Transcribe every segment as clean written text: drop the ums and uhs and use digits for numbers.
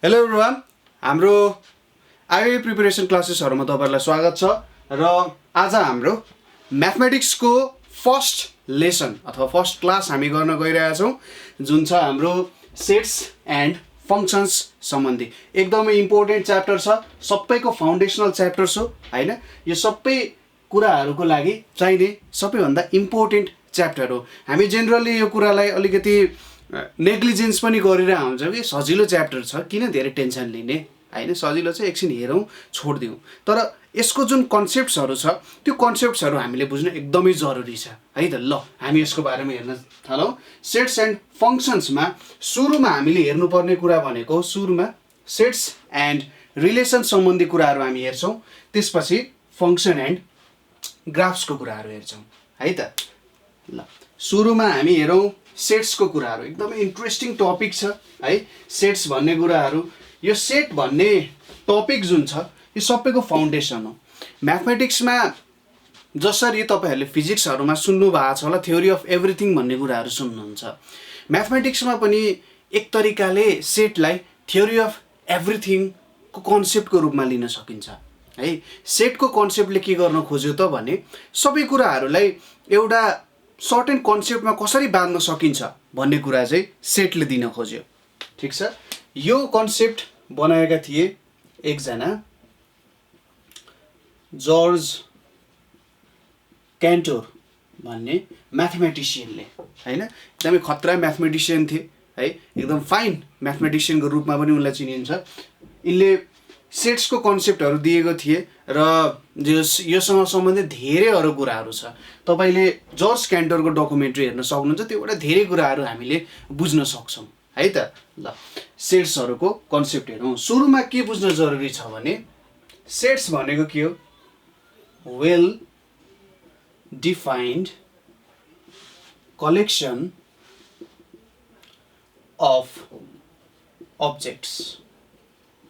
Hello everyone, हाम्रो II preparation क्लासेसहरुमा तपाईहरुलाई स्वागत छ र आज हाम्रो म्याथमेटिक्सको फर्स्ट लेसन अथवा फर्स्ट क्लास हामी गर्न गइरहेका छौं जुन छ हाम्रो सेट्स एन्ड फंक्शन्स सम्बन्धी एकदमै इम्पोर्टेन्ट च्याप्टर छ। सबैको फाउन्डेसनल च्याप्टर हो हैन। यो सबै कुराहरुको लागि चाहिने सबैभन्दा इम्पोर्टेन्ट च्याप्टर हो। हामी जेनरली यो कुरालाई अलिकति नेग्लिजेन्स पनि गरिरहेको हुन्छ कि सजिलो च्याप्टर छ किन धेरै टेन्सन लिने हैन, सजिलो चाहिँ एकछिन हेरौं छोड्दिउँ। तर यसको जुन कन्सेप्ट्सहरु छ त्यो कन्सेप्ट्सहरु हामीले बुझ्नु एकदमै जरुरी छ है त। ल हामी यसको बारेमा हेर्न थालौं। सेट्स एन्ड फंक्शन्समा सुरुमा हामीले हेर्नुपर्ने कुरा भनेको सुरुमा सेट्स एन्ड रिलेसन सम्बन्धी कुराहरु हामी हेर्छौं, त्यसपछि फंक्शन एन्ड ग्राफ्सको कुराहरु हेर्छौं है त। ल सुरुमा हामी हेरौं सेट्सको कुराहरु। एकदमै इन्ट्रेस्टिङ टपिक छ है सेट्स भन्ने कुराहरु। यो सेट भन्ने टपिक जुन छ यो सबैको फाउन्डेसन हो। म्याथमेटिक्समा जसरी तपाईहरुले फिजिक्सहरुमा सुन्नु भएको छ होला थ्योरी अफ एभ्रीथिङ भन्ने कुराहरु सुन्नुहुन्छ, म्याथमेटिक्समा पनि एक तरिकाले सेटलाई थ्योरी अफ एभ्रीथिङ को कन्सेप्टको रूपमा लिन सकिन्छ है। सेटको कन्सेप्टले के गर्न खोज्यो त भने सबै कुराहरुलाई एउटा सर्टेन कन्सेप्टमा कसरी बाँध्न सकिन्छ भन्ने कुरा चाहिँ सेटले दिन खोज्यो। ठीक छ। यो कन्सेप्ट बनाएका थिए एकजना जर्ज क्यान्टोर भन्ने म्याथमेटिशियनले हैन। एकदमै खतरा म्याथमेटिशियन थिए है, एकदम फाइन म्याथमेटिशियनको रूपमा पनि उनलाई चिनिन्छ। इनले सेट्सको कन्सेप्टहरु दिएको थिए र योसँग सम्बन्धित धेरै अरु कुराहरु छ। तपाईले जर्ज क्यान्टरको डकुमेन्ट्री हेर्न सक्नुहुन्छ, त्योबाट धेरै कुराहरु हामीले बुझ्न सक्छौं है त। ल सेट्सहरुको कन्सेप्ट हेरौं। सुरुमा के बुझ्न जरुरी छ भने सेट्स भनेको के हो? Well defined collection of objects.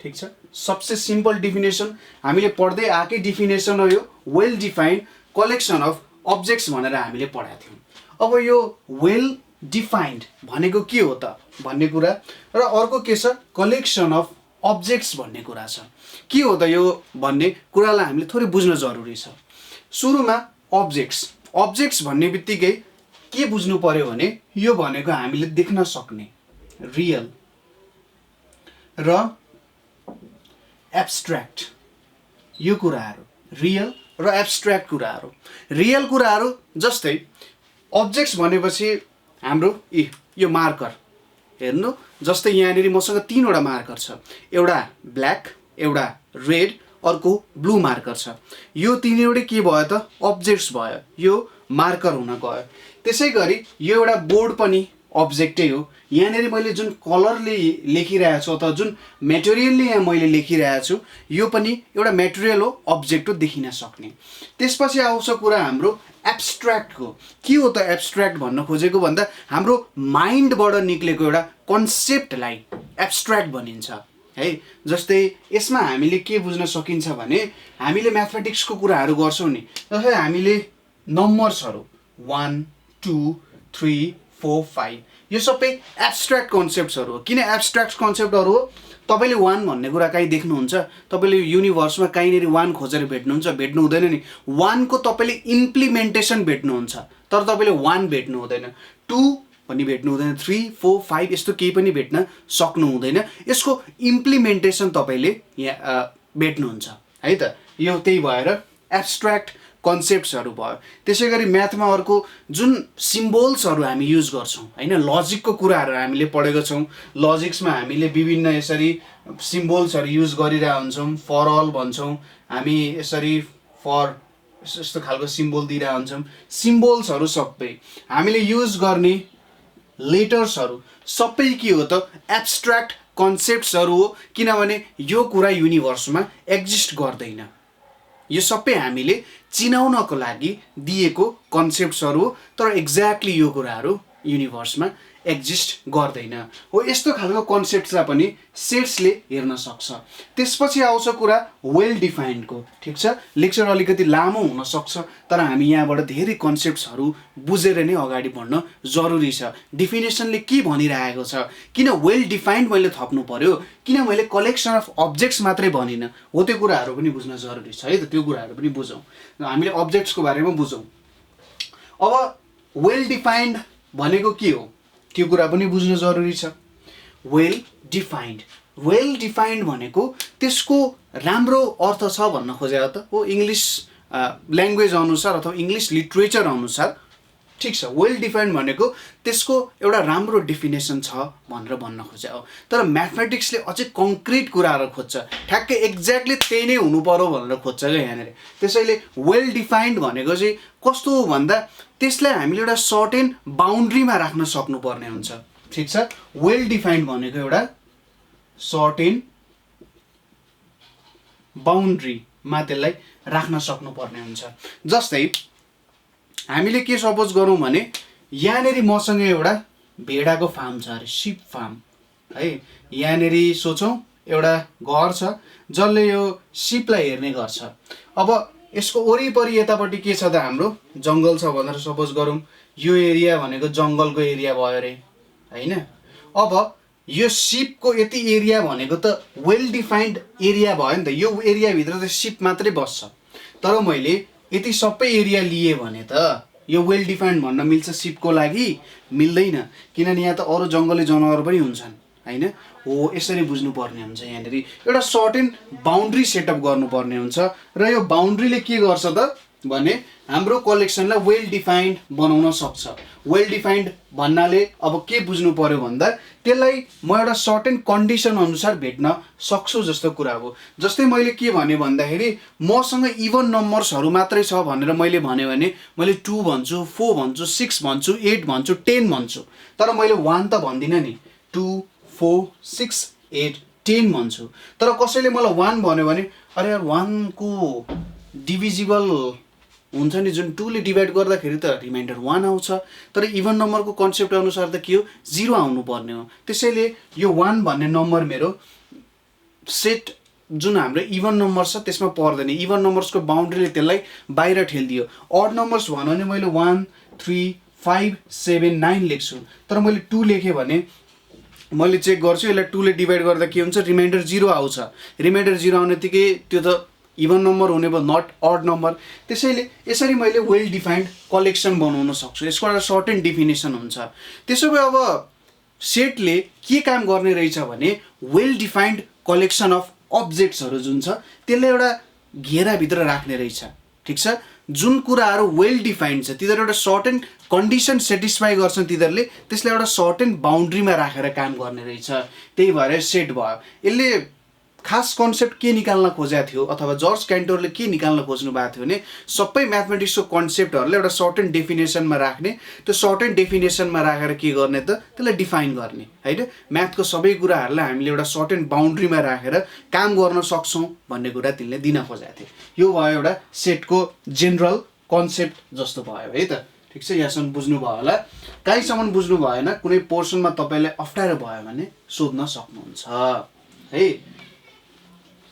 ठीक छ। सबसे सिम्पल डिफिनेसन हामीले पढ्दै आएकै डिफिनेसन हो यो। Well defined collection of objects भनेर हामीले पढाएको थियौं। अब यो वेल डिफाइन्ड भनेको के हो त भन्ने कुरा र अर्को के छ कलेक्सन अफ अब्जेक्ट्स भन्ने कुरा छ। के हो त यो भन्ने कुरालाई हामीले थोरै बुझ्न जरुरी छ। सुरुमा अब्जेक्ट्स भन्ने बित्तिकै के बुझ्नु पर्यो भने यो भनेको हामीले देख्न सक्ने रियल र एब्स्ट्र्याक्ट यो कुराहरु, रियल र एब्स्ट्र्याक्ट कुराहरु। रियल कुराहरु जस्तै अब्जेक्ट्स भनेपछि हाम्रो यो मार्कर हेर्नु, जस्तै यहाँनेरि मसँग तीनवटा मार्कर छ, एउटा ब्ल्याक, एउटा रेड, अर्को ब्लू मार्कर छ। यो तीनैवटै के भयो त अब्जेक्ट्स भयो, यो मार्कर हुन गयो। त्यसैगरी यो एउटा बोर्ड पनि अब्जेक्टै हो। यहाँनेरि मैले जुन कलरले लेखिरहेको छु अथवा जुन मेटेरियलले यहाँ मैले लेखिरहेको छु यो पनि एउटा मेटेरियल हो, अब्जेक्ट हो, देखिन सक्ने। त्यसपछि आउँछ कुरा हाम्रो एब्स्ट्र्याक्टको। के हो त एब्स्ट्र्याक्ट भन्न खोजेको भन्दा हाम्रो माइन्डबाट निक्लेको एउटा कन्सेप्टलाई एब्स्ट्र्याक्ट भनिन्छ है। जस्तै यसमा हामीले के बुझ्न सकिन्छ भने हामीले म्याथमेटिक्सको कुराहरु गर्छौं नि, जस्तै हामीले नम्बर्सहरु 1 2 3 4 5 यो सबै एब्स्ट्र्याक्ट कन्सेप्ट्सहरु हो। किन एब्स्ट्र्याक्ट कन्सेप्टहरु हो? तपाईले 1 भन्ने कुरा कहीँ देख्नुहुन्छ? तपाईले युनिभर्समा कहीँनेरि 1 खोजेर भेट्नुहुन्छ? भेट्नु हुँदैन नि। 1 को तपाईले इम्प्लिमेन्टेसन भेट्नुहुन्छ तर तपाईले 1 भेट्नु हुँदैन। 2 पनि भेट्नु हुँदैन, 3 4 5 यस्तो केही पनि भेट्न सक्नु हुँदैन। यसको इम्प्लिमेन्टेसन तपाईले यहाँ भेट्नुहुन्छ है त। यो त्यही भएर एब्स्ट्र्याक्ट कन्सेप्ट्सहरु भयो। त्यसैगरी म्याथमा अर्को जुन सिम्बोल्सहरु हामी युज गर्छौं हैन, लजिकको कुराहरु हामीले पढेको छौं। लजिक्समा हामीले विभिन्न यसरी सिम्बोल्सहरु युज गरिरहेका हुन्छौं। फर अल भन्छौं हामी, यसरी फर यस्तो खालको सिम्बोल दिइरहेका हुन्छौं। सिम्बोल्सहरु सबै हामीले युज गर्ने लेटर्सहरु सबै के हो त एब्स्ट्र्याक्ट कन्सेप्ट्सहरु हो। किनभने यो कुरा युनिभर्समा एक्जिस्ट गर्दैन। यो सबै हामीले चिनाउनको लागि दिएको कन्सेप्ट्सहरु हो, तर एक्ज्याक्टली यो कुराहरु युनिभर्समा एक्जिस्ट गर्दैन हो। यस्तो खालको कन्सेप्टलाई पनि सेट्सले हेर्न सक्छ। त्यसपछि आउँछ कुरा वेल डिफाइन्डको। ठिक छ, लेक्चर अलिकति लामो हुनसक्छ तर हामी यहाँबाट धेरै कन्सेप्ट्सहरू बुझेर नै अगाडि बढ्न जरुरी छ। डिफिनेसनले के भनिरहेको छ, किन वेल डिफाइन्ड मैले थप्नु पर्यो, किन मैले कलेक्सन अफ अब्जेक्ट्स मात्रै भनिनँ हो, त्यो कुराहरू पनि बुझ्न जरुरी छ है त। त्यो कुराहरू पनि बुझौँ, हामीले अब्जेक्ट्सको बारेमा बुझौँ। अब वेल डिफाइन्ड भनेको के हो त्यो कुरा पनि बुझ्न जरुरी छ। वेल डिफाइन्ड भनेको त्यसको राम्रो अर्थ छ भन्न खोजेको त हो, इङ्ग्लिस ल्याङ्ग्वेज अनुसार अथवा इङ्ग्लिस लिट्रेचर अनुसार। ठिक छ, वेल डिफाइन्ड भनेको त्यसको एउटा राम्रो डेफिनेसन छ भनेर भन्न खोजेको हो। तर म्याथमेटिक्सले अझै कङ्क्रिट कुराहरू खोज्छ, ठ्याक्कै एक्ज्याक्टली त्यही नै हुनु पर्यो भनेर खोज्छ क्या यहाँनिर। त्यसैले वेल डिफाइन्ड भनेको चाहिँ कस्तो हो भन्दा त्यसलाई हामीले एउटा सर्टेन बााउन्ड्रीमा राख्न सक्नुपर्ने हुन्छ। ठिक छ, वेल डिफाइन्ड भनेको एउटा सर्टेन बााउन्ड्रीमा त्यसलाई राख्न सक्नुपर्ने हुन्छ। जस्तै हामीले के सपोज गरौँ भने यहाँनिर मसँग एउटा भेडाको फार्म छ अरे, सिप फार्म है। यहाँनिर सोचौँ एउटा घर छ जसले यो सिपलाई हेर्ने गर्छ। अब यसको वरिपरि यतापट्टि के छ त, हाम्रो जङ्गल छ भनेर सपोज गरौँ। यो एरिया भनेको जङ्गलको एरिया भयो अरे होइन। अब यो सिपको यति एरिया भनेको त वेल डिफाइन्ड एरिया भयो नि त, यो एरियाभित्र त सिप मात्रै बस्छ। तर मैले यति सबै एरिया लिए भने त यो वेल डिफाइन्ड भन्न मिल्छ सिपको लागि? मिल्दैन, किनभने यहाँ त अरू जङ्गली जनावर पनि हुन्छन् होइन। हो, यसरी बुझ्नुपर्ने हुन्छ। यहाँनिर एउटा सर्टेन बााउन्ड्री सेटअप गर्नुपर्ने हुन्छ र यो बााउन्ड्रीले के गर्छ त भने हाम्रो कलेक्सनलाई वेल डिफाइन्ड बनाउन सक्छ। वेल डिफाइन्ड भन्नाले अब के बुझ्नु पर्यो भन्दा त्यसलाई म एउटा सर्टेन कन्डिसन अनुसार भेट्न सक्छु जस्तो कुरा हो। जस्तै मैले के भने भन्दाखेरि मसँग इभन नम्बर्सहरू मात्रै छ भनेर मैले भने मैले 2 भन्छु, 4 भन्छु, 6 भन्छु, 8 भन्छु, 10 भन्छु, तर मैले 1 त भन्दिनँ नि। 2, 4, 6, 8, 10 भन्छु। तर कसैले मलाई 1 भन्यो भने अरे यार 1 को डिभिजिबल हुन्छ नि, जुन 2 ले डिभाइड गर्दाखेरि त रिमाइन्डर 1 आउँछ। तर इभन नम्बरको कन्सेप्ट अनुसार त के हो, 0 आउनु पर्ने हो। त्यसैले यो 1 भन्ने नम्बर मेरो सेट जुन हाम्रो इभन नम्बर्स छ त्यसमा पर्दैन। इभन नम्बर्सको बााउन्ड्रीले त्यसलाई बाहिर ठेलिदियो। अड नम्बर्स भन्यो भने मैले 1, 3, 5, 7, 9 लेख्छु। तर मैले 2 लेखेँ भने मैले चेक गर्छु यसलाई 2 ले डिभाइड गर्दा के हुन्छ, रिमाइन्डर 0 आउँछ। रिमाइन्डर 0 आउनेतिकै त्यो त इभन नम्बर हुने भयो, नट अड नम्बर। त्यसैले यसरी मैले वेल डिफाइन्ड कलेक्सन बनाउन सक्छु। यसको एउटा सर्टेन डेफिनेसन हुन्छ। त्यसो भए अब सेटले के काम गर्ने रहेछ भने वेल डिफाइन्ड कलेक्सन अफ अब्जेक्ट्सहरू जुन छ त्यसलाई एउटा घेराभित्र राख्ने रहेछ। ठिक छ, जुन कुराहरू वेल डिफाइन्ड छ तिनीहरू एउटा सर्टेन कन्डिसन सेटिस्फाई गर्छन्, तिनीहरूले त्यसलाई एउटा सर्टेन बााउन्ड्रीमा राखेर काम गर्ने रहेछ। त्यही भएर सेट भयो। यसले खास कन्सेप्ट के निकाल्न खोजेको थियो अथवा जर्ज क्यान्टरले के निकाल्न खोज्नु भएको थियो भने सबै म्याथमेटिक्सको कन्सेप्टहरूलाई एउटा सर्टेन डेफिनेसनमा राख्ने, त्यो सर्टेन डेफिनेसनमा राखेर के गर्ने त त्यसलाई डिफाइन गर्ने होइन। म्याथको सबै कुराहरूलाई हामीले एउटा सर्टेन बााउन्ड्रीमा राखेर काम गर्न सक्छौँ भन्ने कुरा तिनले दिन खोजेको थिए। यो भयो एउटा सेटको जेनरल कन्सेप्ट जस्तो भयो है त। ठिक छ, यहाँसम्म बुझ्नुभयो होला। कहीँसम्म बुझ्नु भएन, कुनै पोर्सनमा तपाईँलाई अप्ठ्यारो भयो भने सोध्न सक्नुहुन्छ है।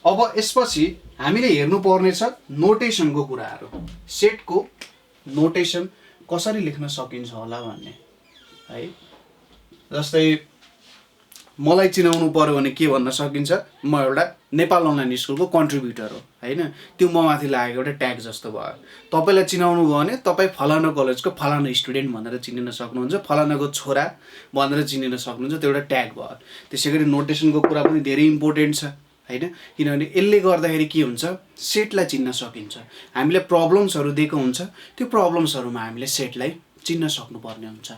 अब यसपछि हामीले हेर्नुपर्ने छ नोटेसनको कुराहरू। सेटको नोटेसन कसरी लेख्न सकिन्छ होला भन्ने है। जस्तै मलाई चिनाउनु पर्यो भने के भन्न सकिन्छ, म एउटा नेपाल अनलाइन स्कुलको कन्ट्रिब्युटर हो होइन। त्यो म माथि लागेको एउटा ट्याग जस्तो भयो। तपाईँलाई चिनाउनु भयो भने तपाईँ फलाना कलेजको फलाना स्टुडेन्ट भनेर चिनिन सक्नुहुन्छ, फलानाको छोरा भनेर चिनिन सक्नुहुन्छ, त्यो एउटा ट्याग भयो। त्यसै गरी नोटेसनको कुरा पनि धेरै इम्पोर्टेन्ट छ होइन, किनभने यसले गर्दाखेरि के हुन्छ, सेटलाई चिन्न सकिन्छ। हामीले प्रब्लम्सहरू दिएको हुन्छ, त्यो प्रब्लम्सहरूमा हामीले सेटलाई चिन्न सक्नुपर्ने हुन्छ।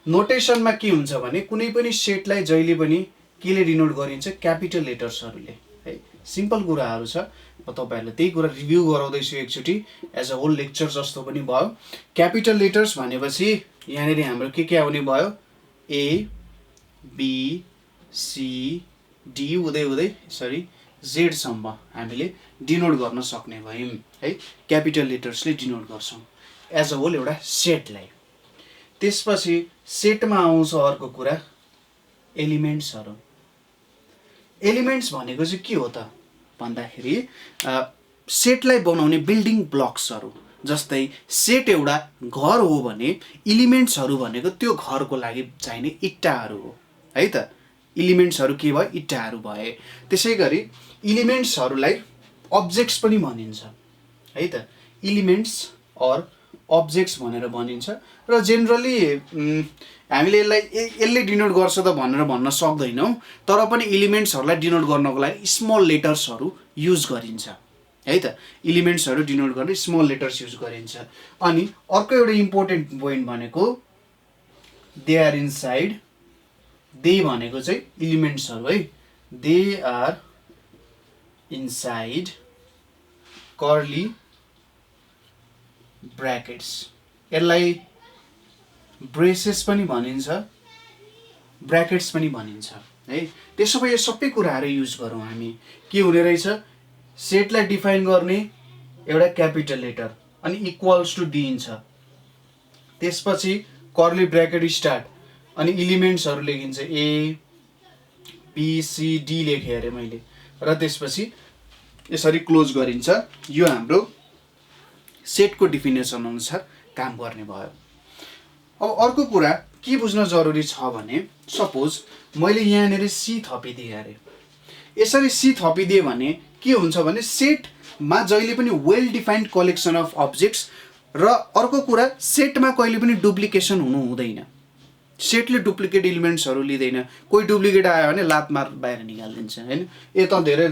नोटेसनमा के हुन्छ भने कुनै पनि सेटलाई जहिले पनि केले डिनोट गरिन्छ, क्यापिटल लेटर्सहरूले है। सिम्पल कुराहरू छ, म तपाईँहरूलाई त्यही कुरा रिभ्यू गराउँदैछु एकचोटि, एज अ होल लेक्चर जस्तो पनि भयो। क्यापिटल लेटर्स भनेपछि यहाँनिर हाम्रो के आउने भयो, ए बी सी डी हुँदै जेडसम्म हामीले डिनोट गर्न सक्ने भयौँ है। क्यापिटल लेटर्सले डिनोट गर्छौँ एज अ होल एउटा सेटलाई। त्यसपछि सेटमा आउँछ अर्को कुरा एलिमेन्ट्सहरू। एलिमेन्ट्स भनेको चाहिँ के हो त भन्दाखेरि सेटलाई बनाउने बिल्डिङ ब्लक्सहरू। जस्तै सेट एउटा घर हो भने एलिमेन्ट्सहरू भनेको त्यो घरको लागि चाहिने इट्टाहरू हो है त। एलिमेन्ट्सहरू के भयो इट्टाहरू भए। त्यसै गरी एलिमेन्ट्सहरूलाई अब्जेक्ट्स पनि भनिन्छ है त। एलिमेन्ट्स अर अब्जेक्ट्स भनेर भनिन्छ र जेनरली हामीले यसले डिनोट गर्छ त भनेर भन्न सक्दैनौँ, तर पनि एलिमेन्ट्सहरूलाई डिनोट गर्नको लागि स्मल लेटर्सहरू युज गरिन्छ है त। एलिमेन्ट्सहरू डिनोट गर्ने स्मल लेटर्स युज गरिन्छ। अनि अर्को एउटा इम्पोर्टेन्ट पोइन्ट भनेको दे आर इनसाइड। दे भनेको चाहिँ एलिमेन्ट्सहरू है। They are inside curly brackets. यसलाई ब्रेसेस पनि भनिन्छ, ब्र्याकेट्स पनि भनिन्छ है। त्यसो भए यो सबै कुराहरू युज गरौँ हामी। के हुने रहेछ, सेटलाई डिफाइन गर्ने एउटा क्यापिटल लेटर अनि इक्वल्स टु दिइन्छ। त्यसपछि कर्ली ब्र्याकेट स्टार्ट अनि एलिमेन्ट्सहरू लेखिन्छ ए बी सी डी लेखेँ अरे मैले, र त्यसपछि यसरी क्लोज गरिन्छ। यो हाम्रो सेटको डिफिनेसन अनुसार काम गर्ने भयो। अब अर्को कुरा के बुझ्न जरुरी छ भने सपोज मैले यहाँनिर सी थपिदिएँ अरे। यसरी सी थपिदिएँ भने के हुन्छ भने सेटमा जहिले पनि well defined collection of objects, र अर्को कुरा सेटमा कहिले पनि डुप्लिकेसन हुनु हुँदैन। सेटले डुप्लिकेट एलिमेन्ट्सहरू लिँदैन। कोही डुप्लिकेट आयो भने लातमार बाहिर निकालिदिन्छ होइन। ए त धेरै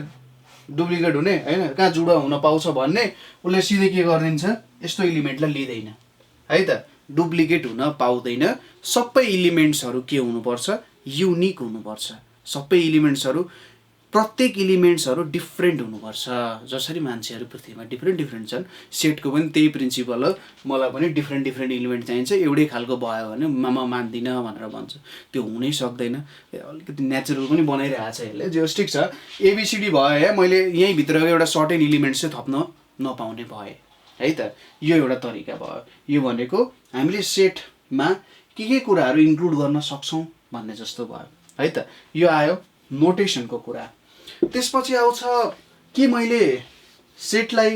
डुप्लिकेट हुने होइन, कहाँ जुडा हुन पाउँछ भन्ने उसले सिधै के गरिदिन्छ, यस्तो एलिमेन्टलाई लिँदैन है त। डुप्लिकेट हुन पाउँदैन। सबै एलिमेन्ट्सहरू के हुनुपर्छ, युनिक हुनुपर्छ। सबै एलिमेन्ट्सहरू प्रत्येक एलिमेन्ट्सहरू डिफ्रेन्ट हुनुपर्छ। जसरी मान्छेहरू पृथ्वीमा डिफ्रेन्ट छन्, सेटको पनि त्यही प्रिन्सिपल हो। मलाई पनि डिफ्रेन्ट एलिमेन्ट चाहिन्छ, एउटै खालको भयो भने म मान्दिनँ भनेर भन्छ। त्यो हुनै सक्दैन। अलिकति नेचुरल पनि बनाइरहेको छ यसले। जे ठिक छ, एबिसिडी भयो है, मैले यहीँभित्र एउटा सर्टेन एलिमेन्ट्स चाहिँ थप्न नपाउने भए है त। यो एउटा तरिका भयो। यो भनेको हामीले सेटमा के कुराहरू इन्क्लुड गर्न सक्छौँ भन्ने जस्तो भयो है त। यो आयो नोटेसनको कुरा। त्यसपछि आउँछ के मैले सेटलाई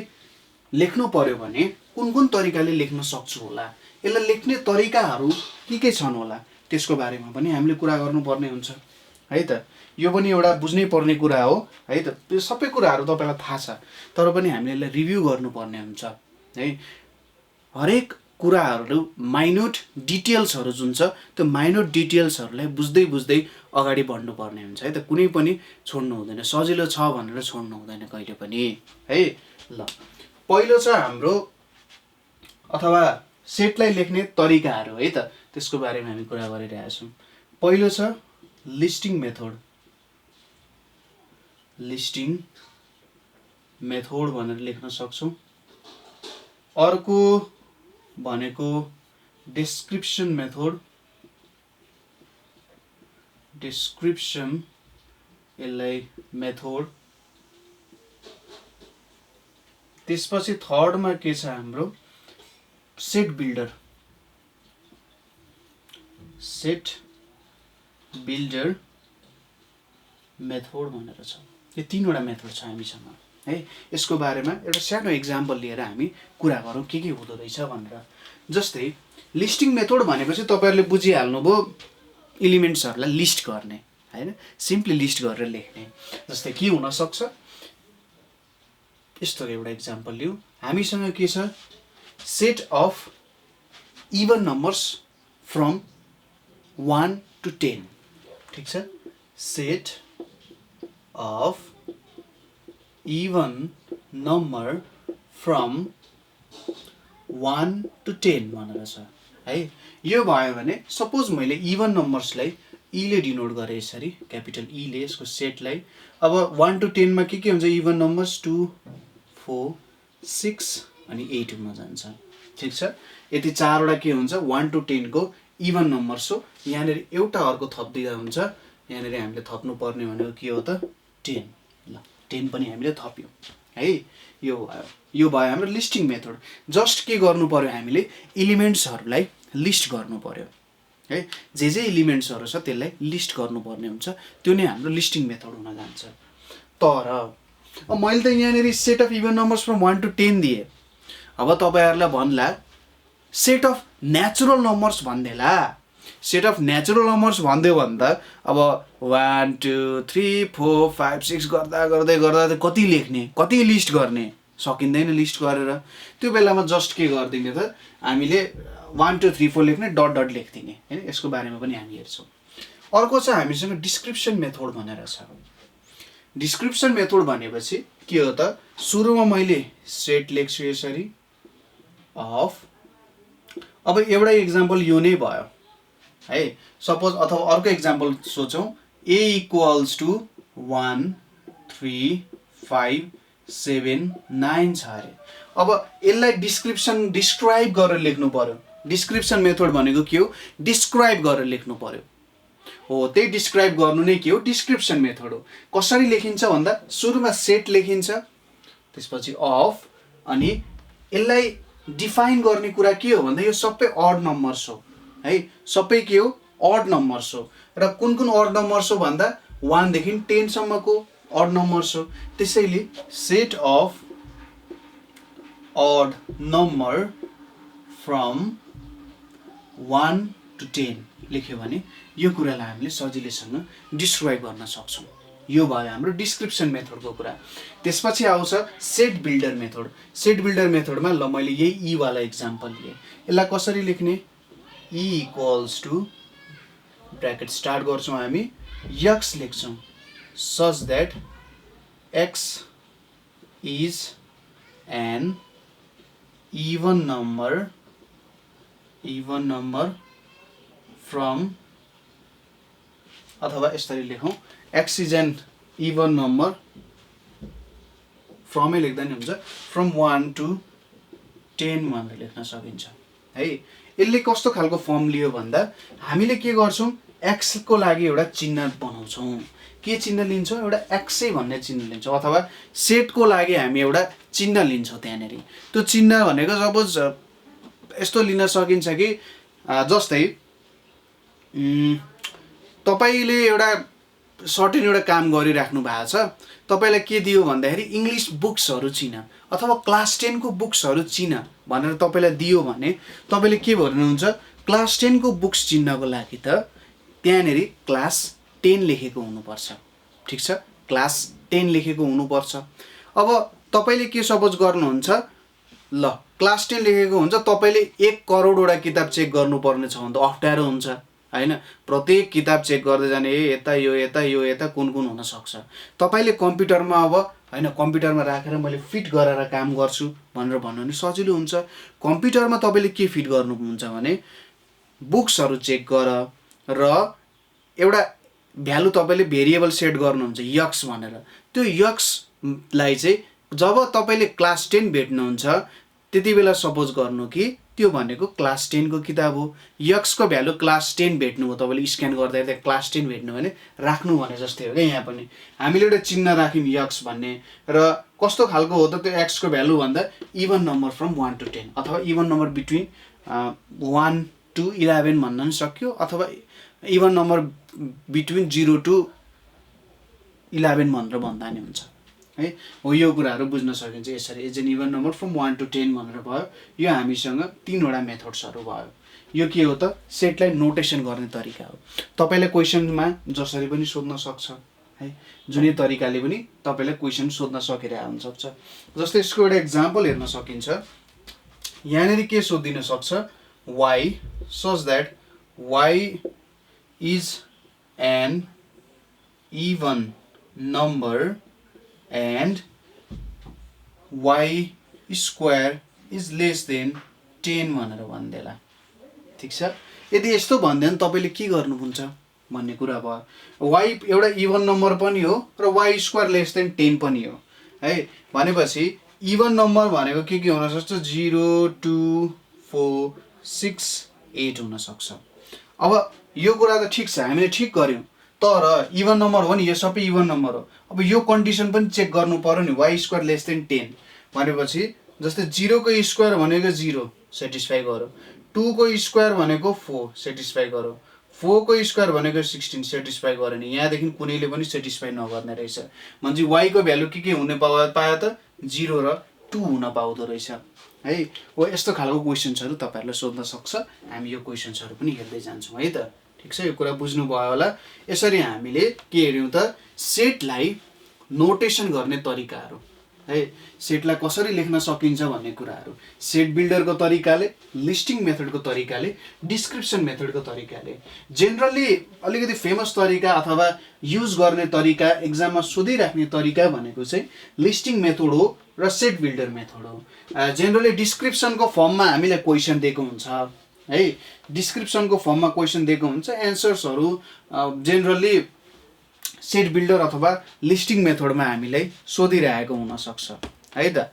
लेख्नु पर्यो भने कुन कुन तरिकाले लेख्न सक्छु होला, यसलाई लेख्ने तरिकाहरू के छन् होला, त्यसको बारेमा पनि हामीले कुरा गर्नुपर्ने हुन्छ है त। यो पनि एउटा बुझ्नै पर्ने कुरा हो है त। त्यो सबै कुराहरू तपाईँलाई थाहा छ, तर पनि हामीले यसलाई रिभ्यू गर्नुपर्ने हुन्छ है। हरेक कुराहरू माइन्युट डिटेल्सहरू जुन छ, त्यो माइन्युट डिटेल्सहरूलाई बुझ्दै बुझ्दै अगाडि बढ्नुपर्ने हुन्छ है त। कुनै पनि छोड्नु हुँदैन। सजिलो छ भनेर छोड्नु हुँदैन कहिले पनि है। ल, पहिलो छ हाम्रो अथवा सेटलाई लेख्ने तरिकाहरू है त, त्यसको बारेमा हामी कुरा गरिरहेका छौँ। पहिलो छ लिस्टिङ मेथड। लिस्टिङ मेथड भनेर लेख्न सक्छौँ। अर्को भनेको डिस्क्रिप्सन मेथड। डिस्क्रिप्सन, यसलाई मेथड। त्यसपछि थर्डमा के छ हाम्रो set builder. Set builder method भनेर छ। यो तीनवटा मेथड छ हामीसँग है। यसको बारेमा एउटा सानो एक्जाम्पल लिएर हामी कुरा गरौँ के हुँदो रहेछ भनेर। जस्तै लिस्टिङ मेथड भनेको चाहिँ तपाईँहरूले बुझिहाल्नुभयो, एलिमेन्ट्सहरूलाई लिस्ट गर्ने होइन, सिम्पली लिस्ट गरेर लेख्ने। जस्तै के हुनसक्छ, यस्तो एउटा एक्जाम्पल लिउँ। हामीसँग के छ, set of even numbers from 1 to 10। ठिक छ, set of even number from 1 to 10 भनेर छ है। यो भयो भने सपोज मैले इभन नम्बर्सलाई ईले डिनोट गरेँ यसरी, क्यापिटल ईले यसको सेटलाई। अब 1 to 10 मा के हुन्छ, इभन नम्बर्स 2 4 6 अनि 8 हुन जान्छ। ठिक छ, यति चारवटा के हुन्छ 1 to 10 को इभन नम्बर्स हो। यहाँनिर एउटा अर्को थपिदिँदा हुन्छ। यहाँनिर हामीले थप्नु पर्ने भनेको के हो त 10। ल, 10 पनि हामीले थप्यौँ है। यो भयो हाम्रो लिस्टिङ मेथड। जस्ट के गर्नु पर्यो, हामीले एलिमेन्ट्सहरूलाई लिस्ट गर्नु पर्यो है। जे एलिमेन्ट्सहरू छ त्यसलाई लिस्ट गर्नुपर्ने हुन्छ, त्यो नै हाम्रो लिस्टिङ मेथड हुन जान्छ। तर अब मैले त यहाँनिर set of even numbers from 1 to 10 दिएँ। अब तपाईँहरूलाई भन्ला सेट अफ नेचुरल नम्बर्स भन्देला, सेट अफ नेचुरल नम्बर्स भनिदियो भने त अब 1 2 3 4 5 6 गर्दा गर्दै गर्दा कति लेख्ने, कति लिस्ट गर्ने, सकिँदैन लिस्ट गरेर। त्यो बेलामा जस्ट के गरिदिने त हामीले 1 2 3 4 लेख्ने डट डट लेखिदिने होइन। यसको बारेमा पनि हामी हेर्छौँ। अर्को चाहिँ हामीसँग डिस्क्रिप्सन मेथड भनेर छ। डिस्क्रिप्सन मेथड भनेपछि के हो त, सुरुमा मैले सेट लेख्छु यसरी अफ, अब एउटा इक्जाम्पल यो नै भयो है सपोज, अथवा अर्को इक्जाम्पल सोचौँ, a इक्वल्स टु 1 3 5 7 9 छ अरे। अब यसलाई डिस्क्राइब गरेर लेख्नु पर्यो। डिस्क्रिप्सन मेथड भनेको के हो, डिस्क्राइब गरेर लेख्नु पर्यो हो। त्यही डिस्क्राइब गर्नु नै के हो, डिस्क्रिप्सन मेथड हो। कसरी लेखिन्छ भन्दा सुरुमा सेट लेखिन्छ, त्यसपछि अफ, अनि यसलाई डिफाइन गर्ने कुरा के हो भन्दा यो सबै अड नम्बर्स हो है, सबै के हो अड नम्बर्स हो। र कुन कुन अड नम्बर्स हो भन्दा 1 देखि 10 सम्मको अड नम्बर्स हो। त्यसैले set of odd number from 1 to 10 लेख्यो भने यो कुरालाई हामीले सजिलैसँग डिस्क्राइब गर्न सक्छौँ। यो भयो हाम्रो डिस्क्रिप्सन मेथडको कुरा। त्यसपछि आउँछ set builder method. Set builder मेथडमा ल मैले यही ई वाला इक्जाम्पल लिएँ। यसलाई कसरी लेख्ने, E equals to bracket start गर्छौँ हामी, एक्स लेख्छौँ such that x is an even number from, अथवा यसरी लेखौँ x is an even number, फ्रमै लेख्दा नि हुन्छ, फ्रम 1 to 10 भनेर लेख्न सकिन्छ है। यसले कस्तो खालको फर्म लियो भन्दा हामीले के गर्छौँ, x को लागि एउटा चिन्ह बनाउँछौँ। के चिन्ह लिन्छौँ, एउटा x भन्ने चिन्ह लिन्छौँ, अथवा सेटको लागि हामी एउटा चिन्ह लिन्छौँ त्यहाँनिर। त्यो चिन्ह भनेको सपोज यस्तो लिन सकिन्छ कि जस्तै तपाईँले एउटा सर्टेन एउटा काम गरिराख्नु भएको छ, तपाईँलाई के दियो भन्दाखेरि इङ्ग्लिस बुक्सहरू चिन अथवा क्लास 10 को बुक्सहरू चिन भनेर तपाईँलाई दियो भने तपाईँले के भन्नुहुन्छ, क्लास 10 को बुक्स चिन्नको लागि त त्यहाँनिर क्लास 10 लेखेको हुनुपर्छ, ठिक छ, क्लास 10 लेखेको हुनुपर्छ। अब तपाईँले के सपोज गर्नुहुन्छ, ल क्लास 10 लेखेको हुन्छ, तपाईँले 1 करोडवटा किताब चेक गर्नुपर्ने छ भने त अप्ठ्यारो हुन्छ हैन। प्रत्येक किताब चेक गर्दै जाने, यता यो यता यो यता कुन कुन हुन सक्छ। तपाईले कम्प्युटरमा अब हैन कम्प्युटरमा राखेर मैले फिट गरेर काम गर्छु भनेर भन्नु नि सजिलो हुन्छ। कम्प्युटरमा तपाईले के फिट गर्नुहुन्छ भने बुक्सहरु चेक गर र एउटा भ्यालु तपाईले भेरिएबल सेट गर्नुहुन्छ x भनेर। त्यो x लाई चाहिँ जब तपाईले क्लास 10 भेट्नुहुन्छ त्यतिबेला सपोज गर्नु कि त्यो भनेको क्लास 10 को किताब हो। x को भ्यालु क्लास 10 भेट्नु हो, तपाईले स्क्यान गर्दा त क्लास 10 भेट्नु भने राख्नु भने जस्तै हो के। यहाँ पनि हामीले एउटा चिन्ह राख्यौं x भन्ने, र कस्तो खालको हो त त्यो x को भ्यालु भन्दा इभन नम्बर फ्रम 1 to 10 अथवा इभन नम्बर बिट्विन 1 to 11 भन्न नि सक्यो, अथवा इभन नम्बर बिट्विन 0 to 11 भनेर भन्दा नि हुन्छ है। हो यो कुराहरु बुझ्न सकिन्छ यसरी। As an even number from 1 to 10 भनेर भयो। यो हामीसँग तीनवटा मेथड्सहरु भयो। यो के हो त सेटलाई नोटेसन गर्ने तरिका हो। तपाईले क्वेशनमा जसरी पनि सोध्न सक्छ है, जुनै तरिकाले पनि तपाईले क्वेशन सोध्न सकिरहेको हुन सक्छ। जस्तै यसको एउटा एक्जाम्पल हेर्न सकिन्छ। यहाँनेरि के सोधिन सक्छ, y such that y is an even number and y square is less than 10 भनेर भन्देला। ठीक छ। यदि यस्तो भन्दैन तपाईले के गर्नुहुन्छ भन्ने कुरा भयो। y एउटा इभन नम्बर पनि हो र y स्क्वायर लेस देन 10 पनि हो है। भनेपछि इभन नम्बर भनेको के हुन सक्छ, 0 2 4 6 8 हुन सक्छ। अब यो कुरा त ठीक छ, हामीले ठीक गर्यौं, तर इभन नम्बर हो नि, यो सबै इभन नम्बर हो। अब यो कन्डिसन पनि चेक गर्नु पर्यो नि, y स्क्वायर लेस देन 10 भनेपछि जस्तै 0 को स्क्वायर भनेको 0 सेटिस्फाई गर्यो, 2 को स्क्वायर भनेको 4 सेटिस्फाई गर्यो, 4 को स्क्वायर भनेको 16 सेटिस्फाई गरेन। यहाँदेखि कुनैले पनि सेटिस्फाई नगर्ने रहेछ। म्हणजे y को भ्यालु के हुने पायो त 0 र 2 हुन पाउँदो रहेछ है। हो यस्तो खालको क्वेशन्सहरु तपाईहरुले सोध्न सक्छ। हामी यो क्वेशन्सहरु पनि हेर्दै जान्छौँ है त। ठीक छ, यो कुरा बुझ्नु भयो होला। यसरी हामीले के हेर्यौं त, सेटलाई नोटेसन गर्ने तरिकाहरु है, सेटलाई कसरी लेख्न सकिन्छ भन्ने कुराहरु, सेट बिल्डरको तरिकाले, लिस्टिङ मेथडको तरिकाले, डिस्क्रिप्सन मेथडको तरिकाले। जेनरली अलिकति फेमस तरिका अथवा युज गर्ने तरिका, एक्जाममा सोधिराख्ने तरिका भनेको चाहिँ लिस्टिङ मेथड हो र सेट बिल्डर मेथड हो। जेनरली डिस्क्रिप्सनको फर्ममा हामीलाई क्वेशन दिएको हुन्छ है, डिस्क्रिप्सनको फर्ममा क्वेशन दिएको हुन्छ, एन्सर्सहरु जेनरली सेट बिल्डर अथवा लिस्टिङ मेथडमा हामीलाई सोधिरहेको हुन सक्छ है त।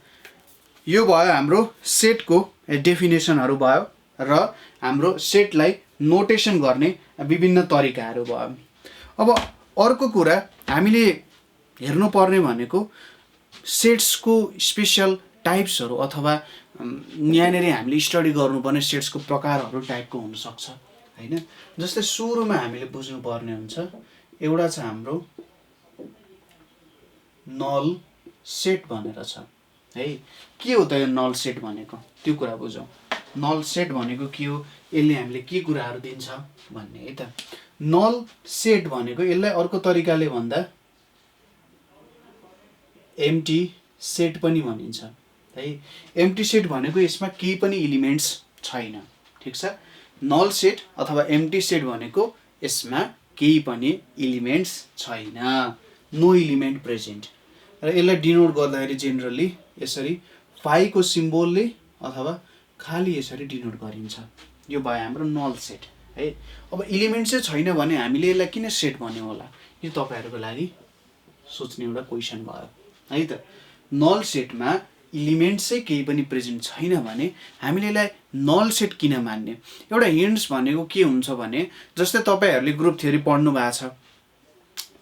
यो भयो हाम्रो सेटको डेफिनेसनहरु भयो र हाम्रो सेटलाई नोटेसन गर्ने विभिन्न तरिकाहरु भयो। अब अर्को कुरा हामीले हेर्नु पर्ने भनेको सेट्सको स्पेशल टाइप्सहरु अथवा यहाँनेर हामीले स्टडी गर्नुपर्ने सेट्सको प्रकारहरु टाइपको हुन सक्छ हैन। जस्तै सुरुमा हामीले बुझ्नु पर्ने हुन्छ, एउटा छ हाम्रो नल सेट भनेर छ है। के हो त यो नल सेट भनेको, त्यो कुरा बुझौं। नल सेट भनेको के हो, यसले हामीले के कुराहरु दिन्छ भन्ने है त। नल सेट भनेको यसलाई अर्को तरिकाले भन्दा एम्प्टी सेट पनि भनिन्छ है। एम्प्टी सेट भनेको यसमा केही पनि एलिमेन्ट्स छैन। ठीक छ, नल सेट अथवा एम्प्टी सेट भनेको यसमा केही पनि एलिमेन्ट्स छैन, नो एलिमेन्ट प्रेजेन्ट। र यसलाई डिनोट गर्दाखेरि जेनरली यसरी फाइ को सिम्बलले अथवा खाली यसरी डिनोट गरिन्छ। यो भयो हाम्रो नल सेट है। अब एलिमेन्ट चाहिँ छैन भने हामीले यसलाई किन सेट भन्यौ होला, यो तपाईहरुको लागि सोच्ने एउटा क्वेशन भयो है त। नल सेटमा एलिमेन्ट चाहिँ केही पनि प्रेजेन्ट छैन भने हामीले यसलाई नल सेट किन मान्ने। एउटा हिन्ट्स भनेको के हुन्छ भने, जस्तै तपाईहरुले ग्रुप थ्योरी पढ्नु भएको छ,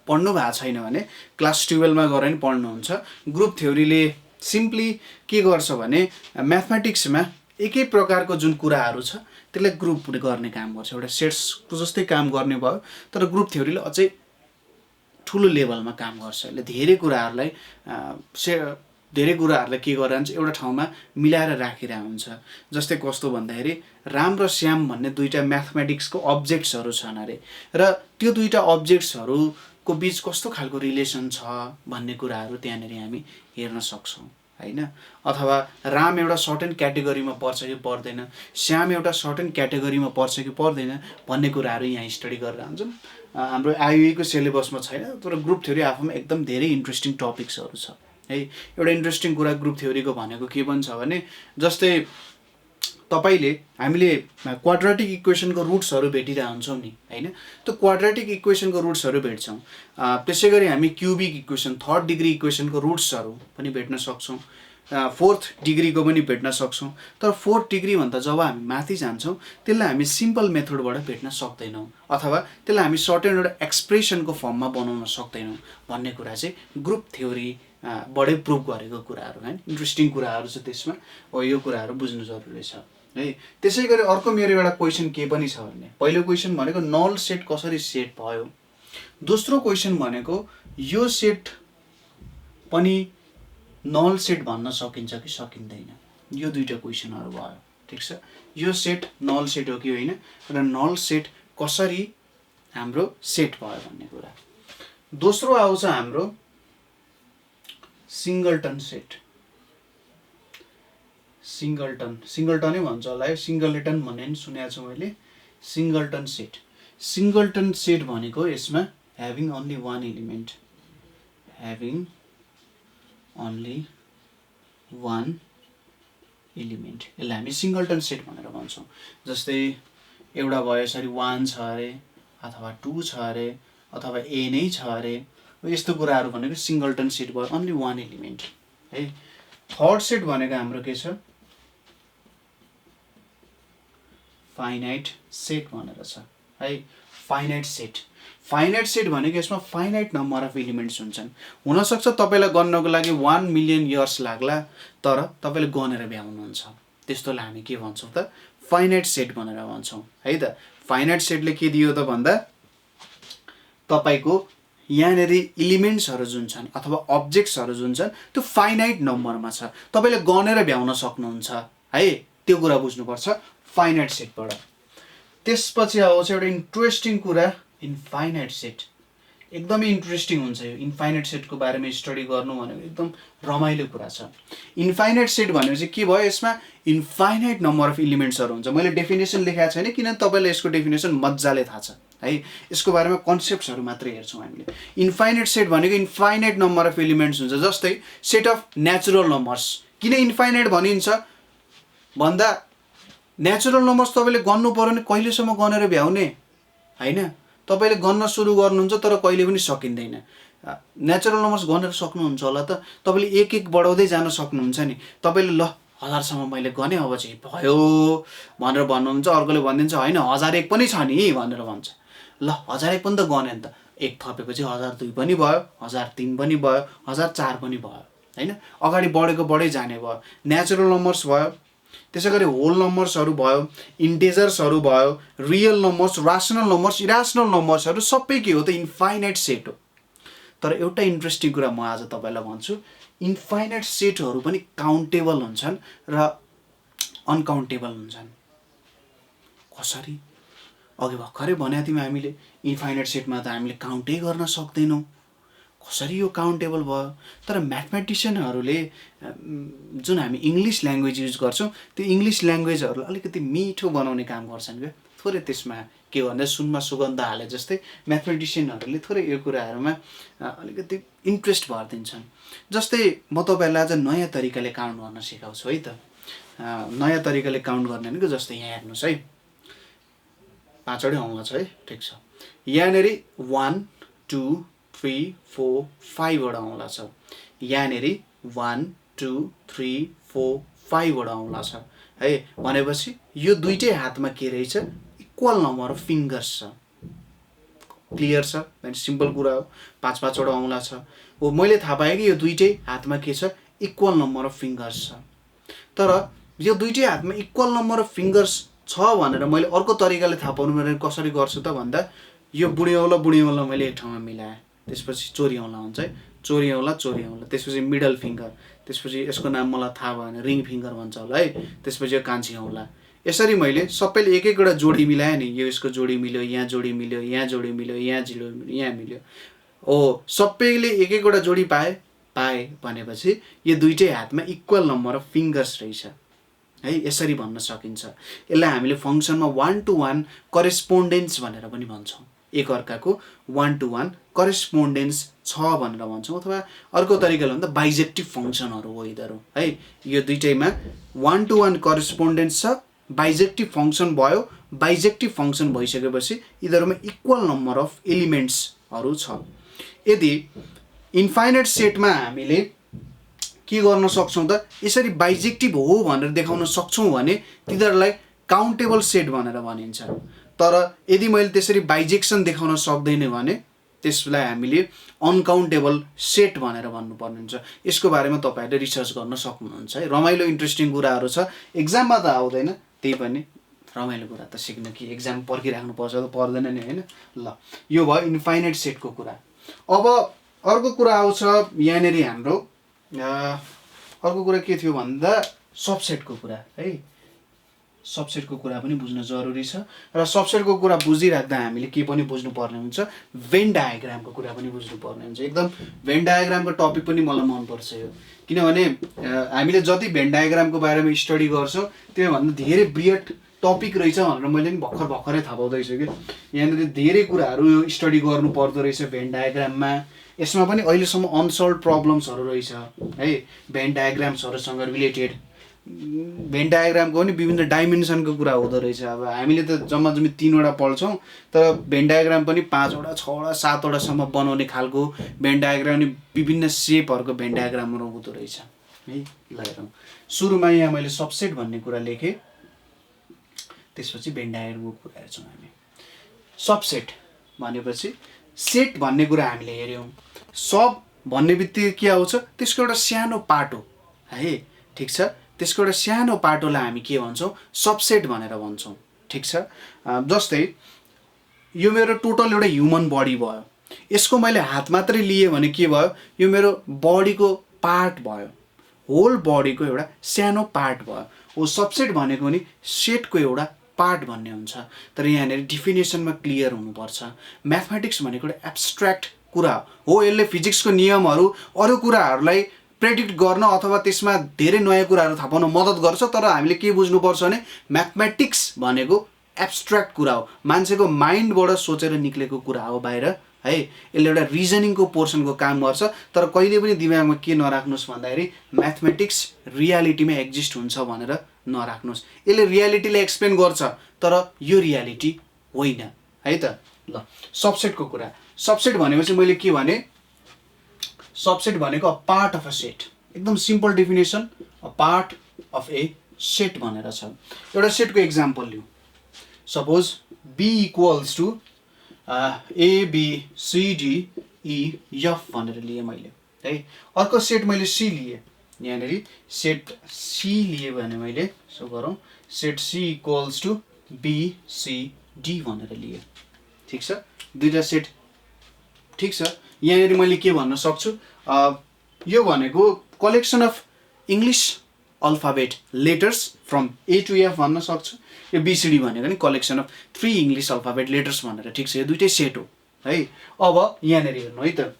पढ्नु भएको छैन भने क्लास 12 मा गएर नि पढ्नुहुन्छ। ग्रुप थ्योरीले सिम्पली के गर्छ भने म्याथमेटिक्समा एकै प्रकारको जुन कुराहरु छ त्यसलाई ग्रुप गर्ने काम गर्छ, एउटा सेट्सको जस्तै काम गर्ने भयो। तर ग्रुप थ्योरीले अझै ठुलो लेभलमा काम गर्छ। यसले धेरै कुराहरुलाई के गरेर हुन्छ, एउटा ठाउँमा मिलाएर राखिरा हुन्छ। जस्तै कस्तो भन्दाखेरि राम र श्याम भन्ने दुईटा म्याथमेटिक्सको अब्जेक्ट्सहरु छन् अरे, र त्यो दुईटा अब्जेक्ट्सहरुको बीच कस्तो खालको रिलेसन छ भन्ने कुराहरु त्यहाँनेर हामी हेर्न सक्छौं हैन। अथवा राम एउटा सर्टेन क्याटेगोरीमा पर्छ कि पर्दैन, श्याम एउटा सर्टेन क्याटेगोरीमा पर्छ कि पर्दैन भन्ने कुराहरु यहाँ स्टडी गरेर हुन्छन्। हाम्रो आईयुई को सिलेबसमा छैन, तर ग्रुप थ्योरी आफैमा एकदम धेरै इन्ट्रेस्टिङ टपिक्सहरु छ है। एउटा इन्ट्रेस्टिङ कुरा ग्रुप थ्योरीको भनेको के भन्छ भने, जस्तै तपाईले हामीले क्वाड्रेटिक इक्वेसनको रुट्सहरु भेटिरा हुन्छौं नि हैन। त्यो क्वाड्रेटिक इक्वेसनको रुट्सहरु भेट्छौं। त्यसैगरी हामी क्युबिक इक्वेसन, थर्ड डिग्री इक्वेसनको रुट्सहरु पनि भेट्न सक्छौं, फोर्थ डिग्रीको पनि भेट्न सक्छौं। तर फोर्थ डिग्री भन्दा जब हामी माथि जान्छौं त्यसलाई हामी सिम्पल मेथडबाट भेट्न सक्दैनौं, अथवा त्यसलाई हामी सर्टेन एउटा एक्सप्रेसनको फर्ममा बनाउन सक्दैनौं भन्ने कुरा चाहिँ ग्रुप थ्योरी बडै प्रुभ गरेको कुराहरु हैन। इन्ट्रेस्टिङ कुराहरु छ त्यसमा, हो यो कुराहरु बुझ्नु जरुरी छ है। त्यसैगरी अर्को मेरो एउटा क्वेशन के पनि छ भने, पहिलो क्वेशन भनेको नल सेट कसरी सेट भयो, दोस्रो क्वेशन भनेको यो सेट पनि नल सेट भन्न सकिन्छ कि सकिँदैन। यो दुईटा क्वेशनहरु भयो। ठीक छ, यो सेट नल सेट हो कि होइन र नल सेट कसरी हाम्रो सेट भयो भन्ने कुरा। दोस्रो आउँछ हाम्रो सिंगलटन सेट। सिंगलटनै भन्छ होला है, सिंगलटन भन्ने नि सुनेको छु मैले। सिंगलटन सेट भनेको यसमा having only one element, having only one element, यसलाई हामी सिंगलटन सेट भनेर भन्छौं। जस्तै एउटा भयो यसरी 1 छ अरे, अथवा 2 छ अरे, अथवा a नै छ अरे, यस्तो कुराहरु भनेको सिंगलटन सेट भयो, ओन्ली वान एलिमेन्ट है। थर्ड सेट भनेको हाम्रो के छ, फाइनाइट सेट भनेर छ है। फाइनाइट सेट भनेको यसमा फाइनाइट नम्बर अफ एलिमेन्ट्स हुन्छन्। हुन सक्छ तपाईलाई गन्नको लागि 1 मिलियन इयर्स लाग्ला, तर तपाईले गनेर भ्याउनुहुन्छ। त्यस्तोलाई हामी के भन्छौं त, फाइनाइट सेट भनेर भन्छौँ है त। फाइनाइट सेटले के दियो त भन्दा तपाईँको यहाँनिर इलिमेन्ट्सहरू जुन छन् अथवा अब्जेक्ट्सहरू जुन छन् त्यो फाइनाइट नम्बरमा छ, तपाईँले गनेर भ्याउन सक्नुहुन्छ है, त्यो कुरा बुझ्नुपर्छ फाइनाइट सेटबाट। त्यसपछि आउँछ एउटा इन्ट्रेस्टिङ कुरा, इन्फाइनाइट सेट। एकदमै इन्ट्रेस्टिङ हुन्छ यो इन्फाइनाइट सेटको बारेमा स्टडी गर्नु भनेको एकदम रमाइलो कुरा छ। इन्फाइनाइट सेट भनेपछि के भयो, यसमा इन्फाइनाइट नम्बर अफ इलिमेन्ट्सहरू हुन्छ। मैले डेफिनेसन लेखाएको छैन किनभने तपाईँलाई यसको डेफिनेसन मजाले थाहा छ है, यसको बारेमा कन्सेप्ट्सहरू मात्रै हेर्छौँ हामीले। इन्फाइनाइट सेट भनेको इन्फाइनाइट नम्बर अफ एलिमेन्ट्स हुन्छ, जस्तै सेट अफ नेचुरल नम्बर्स। किन इन्फाइनाइट भनिन्छ भन्दा नेचुरल नम्बर्स तपाईँले गन्नु पऱ्यो भने कहिलेसम्म गनेर भ्याउने होइन, तपाईँले गन्न सुरु गर्नुहुन्छ तर कहिले पनि सकिँदैन। नेचुरल नम्बर्स गनेर सक्नुहुन्छ होला त, तपाईँले एक एक बढाउँदै जान सक्नुहुन्छ नि। तपाईँले ल 1000सम्म मैले गनेँ अब चाहिँ भयो भनेर भन्नुहुन्छ, अर्कोले भनिदिन्छ होइन 1001 पनि छ नि भनेर भन्छ। ल 1001 पनि त गने नि त, एक थपेपछि 1002 पनि भयो, 1003 पनि भयो, 1004 पनि भयो होइन, अगाडि बढेको बढै जाने भयो। नेचुरल नम्बर्स भयो, त्यसै गरी होल नम्बर्सहरू भयो, इन्टेजर्सहरू भयो, रियल नम्बर्स, रासनल नम्बर्स, इरासनल नम्बर्सहरू सबै के हो त इन्फाइनाइट सेट हो। तर एउटा इन्ट्रेस्टिङ कुरा म आज तपाईँलाई भन्छु, इन्फाइनाइट सेटहरू पनि काउन्टेबल हुन्छन् र अनकाउन्टेबल हुन्छन्। कसरी? अघि भर्खरै भनेको थियौँ हामीले इन्फाइनाइट सेटमा त हामीले काउन्टै गर्न सक्दैनौँ, कसरी यो काउन्टेबल भयो? तर म्याथमेटिसियनहरूले जुन हामी इङ्ग्लिस ल्याङ्ग्वेज युज गर्छौँ त्यो इङ्ग्लिस ल्याङ्ग्वेजहरूलाई अलिकति मिठो बनाउने काम गर्छन् क्या। थोरै त्यसमा के भन्दा सुनमा सुगन्ध हाले जस्तै म्याथमेटिसियनहरूले थोरै यो कुराहरूमा अलिकति इन्ट्रेस्ट भरिदिन्छन्। जस्तै म तपाईँहरूलाई आज नयाँ तरिकाले काउन्ट गर्न सिकाउँछु है त। नयाँ तरिकाले काउन्ट गर्ने भनेको जस्तै यहाँ हेर्नुहोस् है, 5 वटै औँला छ है, ठिक छ। यहाँनिर 1 2 3 4 5 वटा औँला छ, यहाँनिर 1 2 3 4 5 वटा औँला छ है। भनेपछि यो दुईटै हातमा के रहेछ, इक्वल नम्बर अफ फिङ्गर्स छ। क्लियर छ? सिम्पल कुरा हो, 5 वटा औँला छ। हो, मैले थाहा पाएँ कि यो दुईटै हातमा के छ, इक्वल नम्बर अफ फिङ्गर्स छ। तर यो दुईटै हातमा इक्वल नम्बर अफ फिङ्गर्स छ भनेर मैले अर्को तरिकाले थाहा पाउनु भने कसरी गर्छु त भन्दा यो बुढी औँला मैले एक ठाउँमा मिलाएँ, त्यसपछि चोरी औँला हुन्छ है, चोरी औँला, त्यसपछि मिडल फिङ्गर, त्यसपछि यसको नाम मलाई थाहा भएन, रिङ फिङ्गर भन्छ होला है, त्यसपछि यो कान्छी औँला। यसरी मैले सबैले एक एकवटा जोडी मिलाएँ नि, यो यसको जोडी मिल्यो, यहाँ जोडी मिल्यो, यहाँ जोडी मिल्यो, यहाँ जोडी मिल्यो, यहाँ मिल्यो, हो सबैले एक एकवटा जोडी पाए भनेपछि यो दुईटै हातमा इक्वल नम्बर अफ फिङ्गर्स रहेछ है, यसरी भन्न सकिन्छ। यसलाई हामीले फङ्सनमा 1 to 1 करेस्पोन्डेन्स भनेर पनि भन्छौँ। एक अर्काको 1 to 1 करेस्पोन्डेन्स छ भनेर भन्छौँ, अथवा अर्को तरिकाले भन्दा बाइजेक्टिभ फङ्सनहरू हो यिनीहरू है। यो दुईटैमा 1 to 1 करेस्पोन्डेन्स छ, बाइजेक्टिभ फङ्सन भयो। बाइजेक्टिभ फङ्सन भइसकेपछि यिनीहरूमा इक्वल नम्बर अफ एलिमेन्ट्सहरू छ। यदि इन्फाइनाइट सेटमा हामीले के गर्न सक्छौँ त, यसरी बाइजेक्टिभ हो भनेर देखाउन सक्छौँ भने तिनीहरूलाई काउन्टेबल सेट भनेर भनिन्छ। तर यदि मैले त्यसरी बाइजेक्सन देखाउन सक्दैन भने त्यसलाई हामीले अनकाउन्टेबल सेट भनेर भन्नुपर्ने हुन्छ। यसको बारेमा तपाईँहरूले रिसर्च गर्न सक्नुहुन्छ है। रमाइलो इन्ट्रेस्टिङ कुराहरू छ, एक्जाममा त आउँदैन, त्यही पनि रमाइलो कुरा त सिक्न कि एक्जाम पर्खिराख्नुपर्छ त पर्दैन नि होइन। ल यो भयो इन्फाइनाइट सेटको कुरा। अब अर्को कुरा आउँछ यहाँनिर हाम्रो, अर्को कुरा के थियो भन्दा सबसेटको कुरा है। सबसेटको कुरा पनि बुझ्न जरुरी छ र सबसेटको कुरा बुझिराख्दा हामीले के पनि बुझ्नुपर्ने हुन्छ, भेन डायग्रामको कुरा पनि बुझ्नुपर्ने हुन्छ। एकदम भेन डायग्रामको टपिक पनि मलाई मनपर्छ यो, किनभने हामीले जति भेन डायग्रामको बारेमा स्टडी गर्छौँ त्योभन्दा धेरै ब्रियड टपिक रहेछ भनेर मैले पनि भर्खरै थाहा पाउँदैछु कि यहाँनिर धेरै कुराहरू स्टडी गर्नु पर्दो रहेछ भेन डायग्राममा। यसमा पनि अहिलेसम्म अनसल्भ प्रब्लम्सहरू रहेछ है भेन डायग्राम्सहरूसँग रिलेटेड। भेन डायग्रामको पनि विभिन्न डाइमेन्सनको कुरा हुँदो रहेछ। अब हामीले त जम्मा 3 वटा पढ्छौँ, तर भेन डायग्राम पनि 5 वटा 6 वटा 7 वटासम्म बनाउने खालको भेन डायग्राम नि विभिन्न सेपहरूको भेन डायग्रामहरू हुँदो रहेछ है। ल हेरौँ, सुरुमा यहाँ मैले सबसेट भन्ने कुरा लेखेँ, त्यसपछि भेन डायग्रामको कुरा हेर्छौँ हामी। सबसेट भनेपछि सेट भन्ने कुरा हामीले हेऱ्यौँ। सब भन्ने बित्तिकै के आउँछ, त्यसको एउटा सानो पार्ट हो है, ठिक छ। त्यसको एउटा सानो पाटोलाई हामी के भन्छौँ, सबसेट भनेर भन्छौँ। ठिक छ। जस्तै यो मेरो टोटल एउटा ह्युमन बडी भयो, यसको मैले हात मात्रै लिएँ भने के भयो, यो मेरो बडीको पार्ट भयो, होल बडीको एउटा सानो पार्ट भयो। हो सबसेट भनेको नि सेटको एउटा पार्ट भन्ने हुन्छ। तर यहाँनिर डिफिनेसनमा क्लियर हुनुपर्छ। म्याथमेटिक्स भनेको एउटा एब्स्ट्र्याक्ट कुरा हो। यसले फिजिक्सको नियमहरू अरू कुराहरूलाई प्रेडिक्ट गर्न अथवा त्यसमा धेरै नयाँ कुराहरू थाहा पाउन मद्दत गर्छ। तर हामीले के बुझ्नुपर्छ भने म्याथमेटिक्स भनेको एब्स्ट्र्याक्ट कुरा हो, मान्छेको माइन्डबाट सोचेर निक्लेको कुरा हो बाहिर है। यसले एउटा रिजनिङको पोर्सनको काम गर्छ। तर कहिले पनि दिमागमा के नराख्नुहोस् भन्दाखेरि म्याथमेटिक्स रियालिटीमा एक्जिस्ट हुन्छ भनेर नराख्नुहोस्। यसले रियालिटीलाई एक्सप्लेन गर्छ तर यो रियालिटी होइन है त। ल सबसेटको कुरा, सबसेट भनेपछि मैले के भने, सबसेट भनेको a part of a set. एकदम simple definition, a part of a set भनेर छ। एउटा सेटको एक्जाम्पल लिउँ। Suppose B equals to ABCDEF भनेर लिएँ मैले है। अर्को सेट मैले सी लिएँ, यहाँनिर सेट सी लिएँ भने मैले यसो गरौँ, set C equals to BCD भनेर लिएँ। ठिक छ, दुईवटा सेट। ठिक छ, यहाँनिर मैले के भन्न सक्छु, यो भनेको collection of English alphabet letters from A to F भन्न सक्छु। यो BCD भनेको नि collection of 3 English alphabet letters भनेर। ठिक छ, यो दुइटै सेट हो है। अब यहाँनिर हेर्नु है त,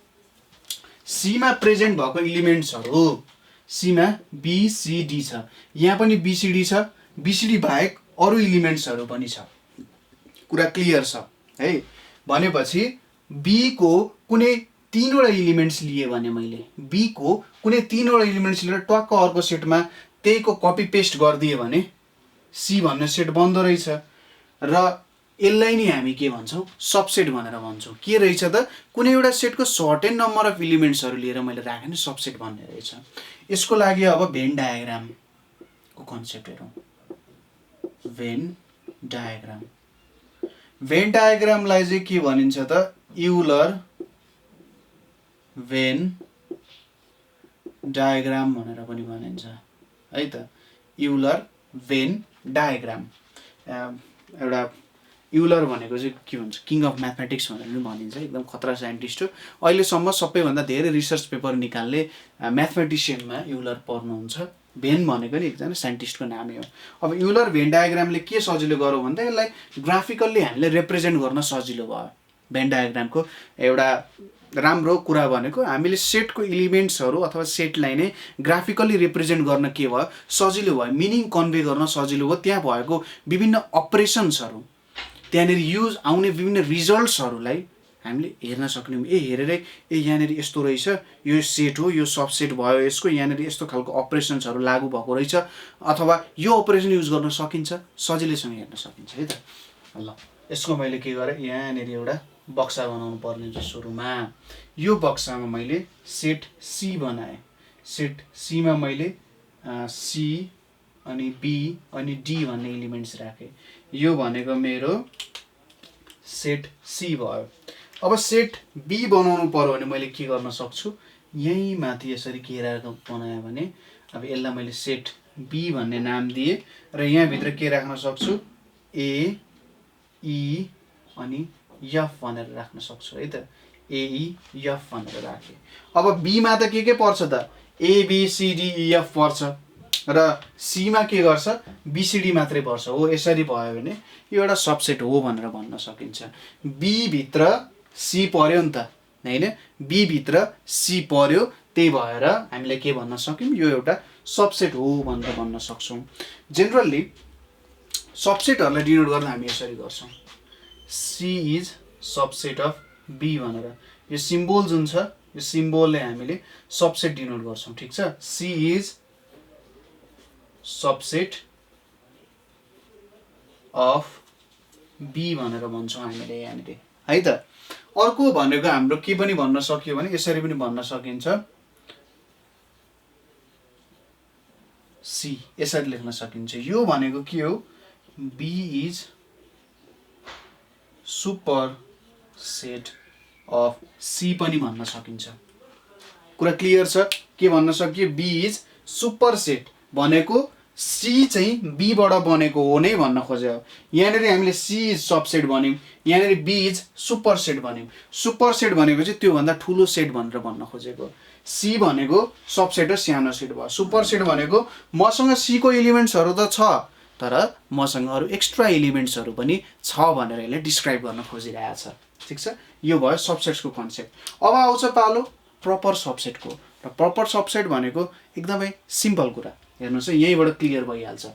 सीमा प्रेजेन्ट भएको इलिमेन्ट्सहरू, सीमा BCD छ, यहाँ पनि BCD छ, BCD बाहेक अरू इलिमेन्ट्सहरू पनि छ। कुरा क्लियर छ है। भनेपछि B को कुनै 3वटा इलिमेन्ट्स लिए भने मैले B को कुनै 3वटा इलिमेन्ट्स लिएर टक्क अर्को सेटमा त्यहीको कपी पेस्ट गरिदिए भने C भन्ने सेट बन्दो रहेछ। र यसलाई नै हामी के भन्छौँ, सबसेट भनेर भन्छौँ। के रहेछ त, कुनै एउटा सेटको सर्टेन नम्बर अफ इलिमेन्ट्सहरू लिएर मैले राखेँ नि सबसेट भन्ने रहेछ। यसको लागि अब भेन डायग्रामको कन्सेप्ट हेरौँ। भेन डायग्राम, भेन डायग्रामलाई चाहिँ के भनिन्छ त, युलर भेन डायग्राम भनेर पनि भनिन्छ है त। युलर भेन डायग्राम, एउटा युलर भनेको चाहिँ के भन्छ, किङ अफ म्याथमेटिक्स भनेर पनि भनिन्छ। एकदम खतरा साइन्टिस्ट हो। अहिलेसम्म सबैभन्दा धेरै रिसर्च पेपर निकाल्ने म्याथमेटिसियनमा युलर पर्नुहुन्छ। भेन भनेको नि एकजना साइन्टिस्टको नामै हो। अब युलर भेन डायग्रामले के सजिलो गरौँ भन्दा यसलाई ग्राफिकल्ली हामीले रिप्रेजेन्ट गर्न सजिलो भयो। भेन डायग्रामको एउटा राम्रो कुरा भनेको हामीले सेटको इलिमेन्ट्सहरू अथवा सेटलाई नै ग्राफिकल्ली रिप्रेजेन्ट गर्न के भयो, सजिलो भयो, मिनिङ कन्भे गर्न सजिलो भयो। त्यहाँ भएको विभिन्न अपरेसन्सहरू, त्यहाँनिर युज आउने विभिन्न रिजल्ट्सहरूलाई हामीले हेर्न सक्यौँ। हेरेरै यहाँनिर यस्तो रहेछ, यो सेट हो, यो सबसेट भयो यसको, यहाँनिर यस्तो खालको अपरेसन्सहरू लागू भएको रहेछ, अथवा यो अपरेसन युज गर्न सकिन्छ, सजिलैसँग हेर्न सकिन्छ है त। ल यसको मैले के गरेँ, यहाँनिर एउटा बक्सा बनाउनु पर्ने हुन्छ सुरुमा। यो बक्सामा मैले सेट सी बनाएँ। सेट सीमा मैले सी अनि बी अनि डी भन्ने इलिमेन्ट्स राखेँ। यो भनेको मेरो सेट सी भयो। अब सेट बी बनाउनु पर्यो भने मैले के गर्न सक्छु, यहीँ माथि यसरी घेरा बनाएँ भने अब यसलाई मैले सेट बी भन्ने नाम दिएँ र यहाँभित्र के राख्न सक्छु, ए ई अनि एफ भनेर राख्न सक्छु है त। एफ भनेर राखेँ। अब बीमा त के पर्छ त, ABCDEF पर्छ र सीमा के गर्छ, BCD मात्रै पर्छ। हो यसरी भयो भने यो एउटा सबसेट हो भनेर भन्न सकिन्छ। बी भित्र सी पर्यो नि त हैन, बी भित्र सी पर्यो, त्यही भएर हामीले के भन्न सक्यौँ, यो एउटा सबसेट हो भनेर भन्न सक्छौँ। जेनरली सबसेटहरूलाई डिनोट गर्न हामी यसरी गर्छौँ, C is subset of B भनेर। यो सिम्बोल जुन छ, यो सिम्बोलले हामीले सबसेट डिनोट गर्छौँ। ठिक छ, C is subset of B भनेर भन्छौँ हामीले यहाँनिर है त। अर्को भनेको हाम्रो के पनि भन्न सकियो भने यसरी पनि भन्न सकिन्छ, C यसरी लेख्न सकिन्छ। यो भनेको के हो, B is super set of C पनि भन्न सकिन्छ। कुरा क्लियर छ, के भन्न सकियो, B इज सुपर सेट, भनेको सी चाहिँ बीबाट बनेको हो नै भन्न खोज्यो। यहाँनिर हामीले सी इज सबसेट भन्यौँ, यहाँनिर बी इज सुपर सेट भन्यौँ। सुपर सेट भनेको चाहिँ त्योभन्दा ठुलो सेट भनेर भन्न खोजेको। सी भनेको सबसेट र सानो सेट भयो। सुपर सेट भनेको मसँग सी को एलिमेन्ट्सहरू त छ तर मसँग अरू एक्स्ट्रा एलिमेन्ट्सहरू पनि छ भनेर यसले डिस्क्राइब गर्न खोजिरहेको छ। ठिक छ, यो भयो सबसेट्सको कन्सेप्ट। अब आउँछ पालो प्रपर सबसेटको। र प्रपर सबसेट भनेको एकदमै सिम्पल कुरा, हेर्नुहोस् है, यहीँबाट क्लियर भइहाल्छ।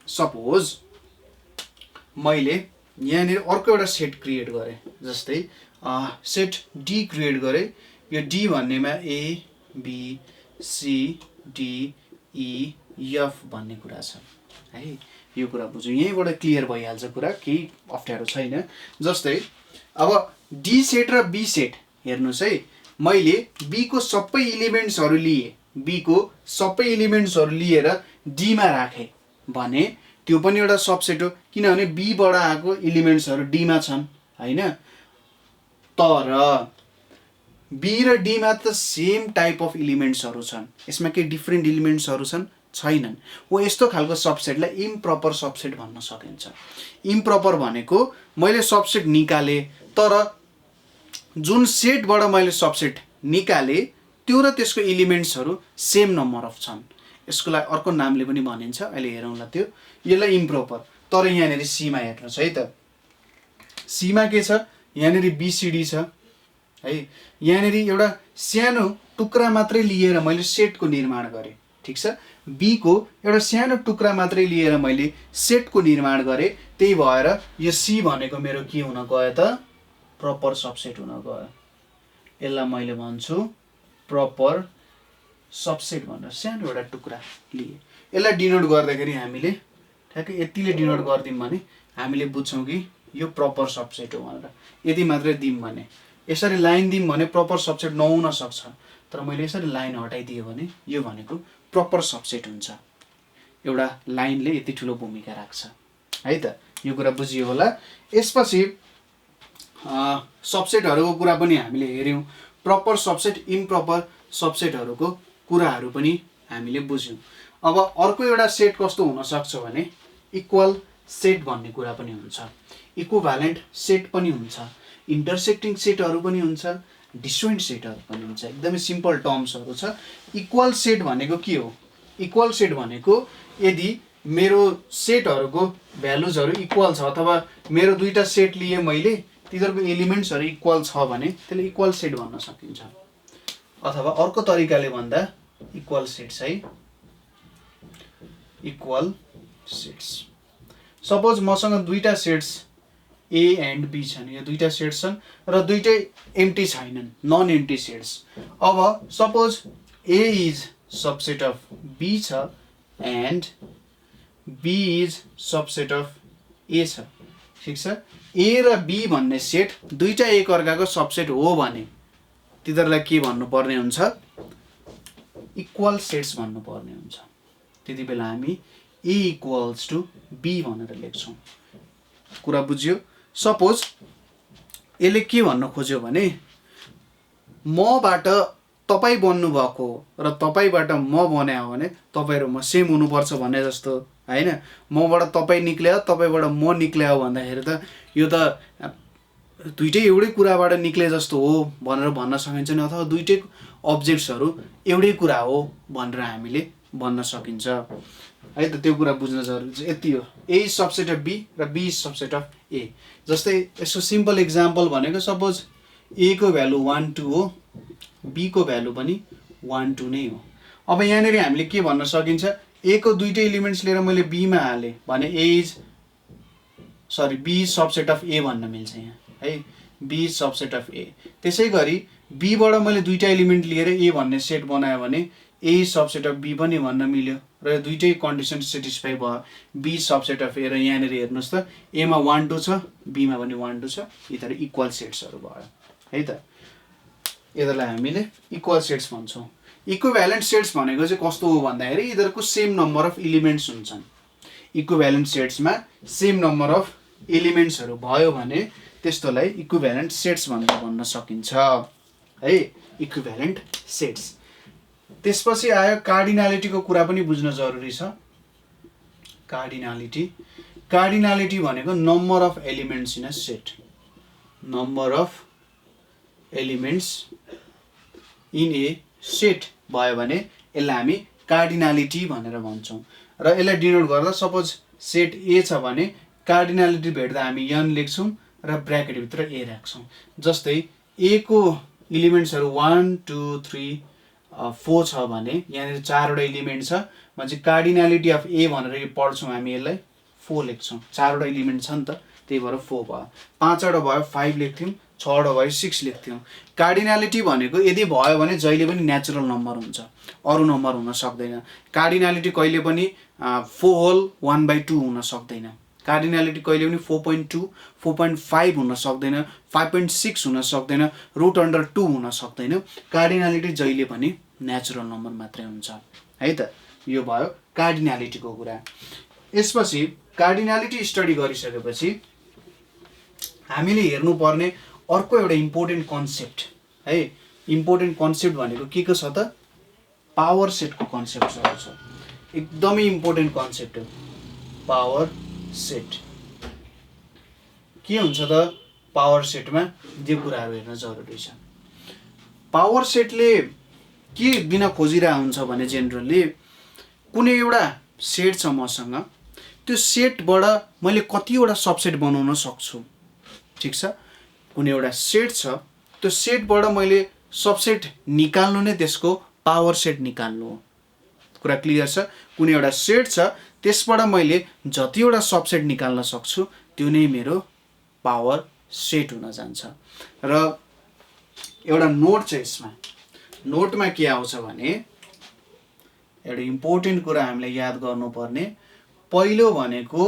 सपोज मैले यहाँनिर अर्को एउटा सेट क्रिएट गरेँ, जस्तै सेट डी क्रिएट गरेँ। यो डी भन्नेमा A B C D E F भन्ने कुरा छ है। यो कुरा बुझ्यौँ, यहीँबाट क्लियर भइहाल्छ कुरा, केही अप्ठ्यारो छैन। जस्तै अब डी सेट र बी सेट हेर्नुहोस् है, मैले बी को सबै एलिमेन्ट्सहरू लिएँ, बी को सबै एलिमेन्ट्सहरू लिएर डीमा राखेँ भने त्यो पनि एउटा सबसेट हो, किनभने बीबाट आएको एलिमेन्ट्सहरू डीमा छन् होइन। तर बी र डीमा त सेम टाइप अफ एलिमेन्ट्सहरू छन्, यसमा केही डिफ्रेन्ट एलिमेन्ट्सहरू छन् छैनन्। हो यस्तो खालको सबसेटलाई इम्प्रपर सबसेट भन्न सकिन्छ। इम्प्रपर भनेको मैले सबसेट निकालेँ तर जुन सेटबाट मैले सबसेट निकालेँ त्यो र त्यसको एलिमेन्ट्सहरू सेम नम्बर अफ छन्। यसको लागि अर्को नामले पनि भनिन्छ, अहिले हेरौँला त्यो। यसलाई इम्प्रोपर। तर यहाँनिर सीमा हेर्नुहोस् है त, सीमा के छ, यहाँनिर बीसीडी छ है। यहाँनिर एउटा सानो टुक्रा मात्रै लिएर मैले सेटको निर्माण गरेँ। ठिक छ, बी को एउटा सानो टुक्रा मात्रै लिएर मैले सेटको निर्माण गरेँ, त्यही भएर यो सी भनेको मेरो के हुन गयो त, प्रपर सबसेट हुन गयो। यसलाई मैले भन्छु प्रपर सबसेट भनेर सानो एउटा टुक्रा लिए। यसलाई डिनोट गर्दाखेरि हामीले ठ्याक्कै यतिले डिनोट गरिदिउँ भने हामीले बुझ्छौँ कि यो प्रपर सबसेट हो भनेर। यदि मात्रै दिउँ भने, यसरी लाइन दिउँ भने प्रपर सबसेट नहुन सक्छ, तर मैले यसरी लाइन हटाइदिएँ भने यो भनेको प्रपर सबसेट हुन्छ। एउटा लाइनले यति ठुलो भूमिका राख्छ है त, यो कुरा बुझियो होला। यसपछि सबसेटहरूको कुरा पनि हामीले हेऱ्यौँ, प्रपर सबसेट इम्प्रपर सबसेटहरूको कुराहरू पनि हामीले बुझ्यौँ। अब अर्को एउटा सेट कस्तो हुनसक्छ भने इक्वल सेट भन्ने कुरा पनि हुन्छ, इक्विभ्यालेन्ट सेट पनि हुन्छ, इन्टरसेक्टिङ सेटहरू पनि हुन्छ, डिस्जोइन्ट सेटहरू पनि हुन्छ। एकदमै सिम्पल टर्म्सहरू छ। इक्वल सेट भनेको के हो? इक्वल सेट भनेको यदि मेरो सेटहरूको भ्यालुजहरू इक्वल छ अथवा मेरो दुईटा सेट लिए मैले, तिनीहरूको एलिमेन्ट्सहरू इक्वल छ भने त्यसले इक्वल सेट भन्न सकिन्छ। अथवा अर्को तरिकाले भन्दा इक्वल सेट्स है, इक्वल सेट्स। सपोज मसँग दुईटा सेट्स ए एन्ड बी छन्, यो दुईटा सेट्स छन् र दुईटै एम्प्टी छैनन्, नन एम्प्टी सेट्स। अब suppose A is subset of B छ and B is subset of A छ। ठिक छ, ए र बी भन्ने सेट दुईटा एक अर्काको सबसेट हो भने तिनीहरूलाई के भन्नुपर्ने हुन्छ? इक्वल सेट्स भन्नुपर्ने हुन्छ। त्यति बेला हामी ए इक्वल्स टु बी भनेर लेख्छौँ। कुरा बुझ्यो? सपोज यसले के भन्न खोज्यो भने मबाट तपाईँ बन्नुभएको र तपाईँबाट म बनायो भने तपाईँ र म सेम हुनुपर्छ भने जस्तो होइन। मबाट तपाईँ निक्ल्यो, तपाईँबाट म निक्ल्यो भन्दाखेरि त यो त दुइटै एउटै कुराबाट निक्ले जस्तो हो भनेर भन्न सकिन्छ नि, अथवा दुइटै अब्जेक्ट्सहरू एउटै कुरा हो भनेर हामीले भन्न सकिन्छ है त। त्यो कुरा बुझ्न जरुरी छ। यति हो, ए इज सबसेट अफ बी र बी इज सबसेट अफ ए। जस्तै यसको सिम्पल इक्जाम्पल भनेको सपोज ए को भ्यालु 1 2 हो, बी को भ्यालु पनि 1 2 नै हो। अब यहाँनिर हामीले के भन्न सकिन्छ? ए को दुईटै एलिमेन्ट्स लिएर मैले बीमा हालेँ भने बी इज सबसेट अफ ए भन्न मिल्छ यहाँ है, बी इज सबसेट अफ ए। त्यसै गरी बीबाट मैले दुईटा एलिमेन्ट लिएर ए भन्ने सेट बनायो भने ए इज सबसेट अफ बी पनि भन्न मिल्यो र दुईटै कन्डिसन सेटिस्फाई भयो, बी इज सबसेट अफ ए। र यहाँनिर हेर्नुहोस् त, एमा 1 2 छ, बीमा पनि 1 2 छ, यिनीहरू इक्वल सेट्सहरू भयो है त। यिनीहरूलाई हामीले इक्वल सेट्स भन्छौँ। इक्विभ्यालेन्ट सेट्स भनेको चाहिँ कस्तो हो भन्दाखेरि यिनीहरूको सेम नम्बर अफ एलिमेन्ट्स हुन्छन्। इक्विभ्यालेन्ट सेट्समा सेम नम्बर अफ एलिमेन्ट्सहरू भयो भने त्यस्तोलाई इक्विभ्यालेन्ट सेट्स भनेर भन्न सकिन्छ है, इक्विभ्यालेन्ट सेट्स। त्यसपछि आयो कार्डिनालिटीको कुरा पनि बुझ्न जरुरी छ। कार्डिनालिटी भनेको number of elements in a set. Number of elements in A set भयो भने यसलाई हामी कार्डिनालिटी भनेर भन्छौँ। र यसलाई डिनोट गर्दा सपोज सेट ए छ भने कार्डिनालिटी भेट्दा हामी n लेख्छौँ र ब्र्याकेटभित्र a राख्छौँ। जस्तै a को इलिमेन्ट्सहरू 1 2 3 4 छ भने यहाँनिर 4 वटा इलिमेन्ट छ भने कार्डिनालिटी अफ a भनेर यो पढ्छौँ हामी, यसलाई 4 लेख्छौँ। 4 वटा इलिमेन्ट छ नि त, त्यही भएर 4 भयो। 5 वटा भयो 5 लेख्थ्यौँ, 6 वटा भयो 6 लेख्थ्यौँ। कार्डिनालिटी भनेको यदि भयो भने जहिले पनि नेचुरल नम्बर हुन्छ, अरू नम्बर हुन सक्दैन। कार्डिनालिटी कहिले पनि 4 होल 1/2 हुन सक्दैन। कार्डिनालिटी कहिले पनि 4.2 4.5 हुन सक्दैन, 5.6 हुन सक्दैन, √2 हुन सक्दैन। कार्डिनालिटी जहिले पनि नेचुरल नम्बर मात्रै हुन्छ है त। यो भयो कार्डिनालिटीको कुरा। यसपछि कार्डिनालिटी स्टडी गरिसकेपछि हामीले हेर्नुपर्ने अर्को एउटा इम्पोर्टेन्ट कन्सेप्ट है। इम्पोर्टेन्ट कन्सेप्ट भनेको के छ त? पावर सेटको कन्सेप्टहरू छ। एकदमै इम्पोर्टेन्ट कन्सेप्ट हो पावर सेट। के हुन्छ त पावर सेटमा? यो कुराहरू हेर्न जरुरी छ। पावर सेटले के बिना खोजिरहेको हुन्छ भने जेनरली कुनै एउटा सेट छ मसँग, त्यो सेटबाट मैले कतिवटा सबसेट बनाउन सक्छु। ठिक छ, कुनै एउटा सेट छ, त्यो सेटबाट मैले सबसेट निकाल्नु नै त्यसको पावर सेट निकाल्नु हो। कुरा क्लियर छ? कुनै एउटा सेट छ, त्यसबाट मैले जतिवटा सबसेट निकाल्न सक्छु त्यो नै मेरो पावर सेट हुन जान्छ। र एउटा नोट छ यसमा। नोटमा के आउँछ भने एउटा इम्पोर्टेन्ट कुरा हामीले याद गर्नुपर्ने, पहिलो भनेको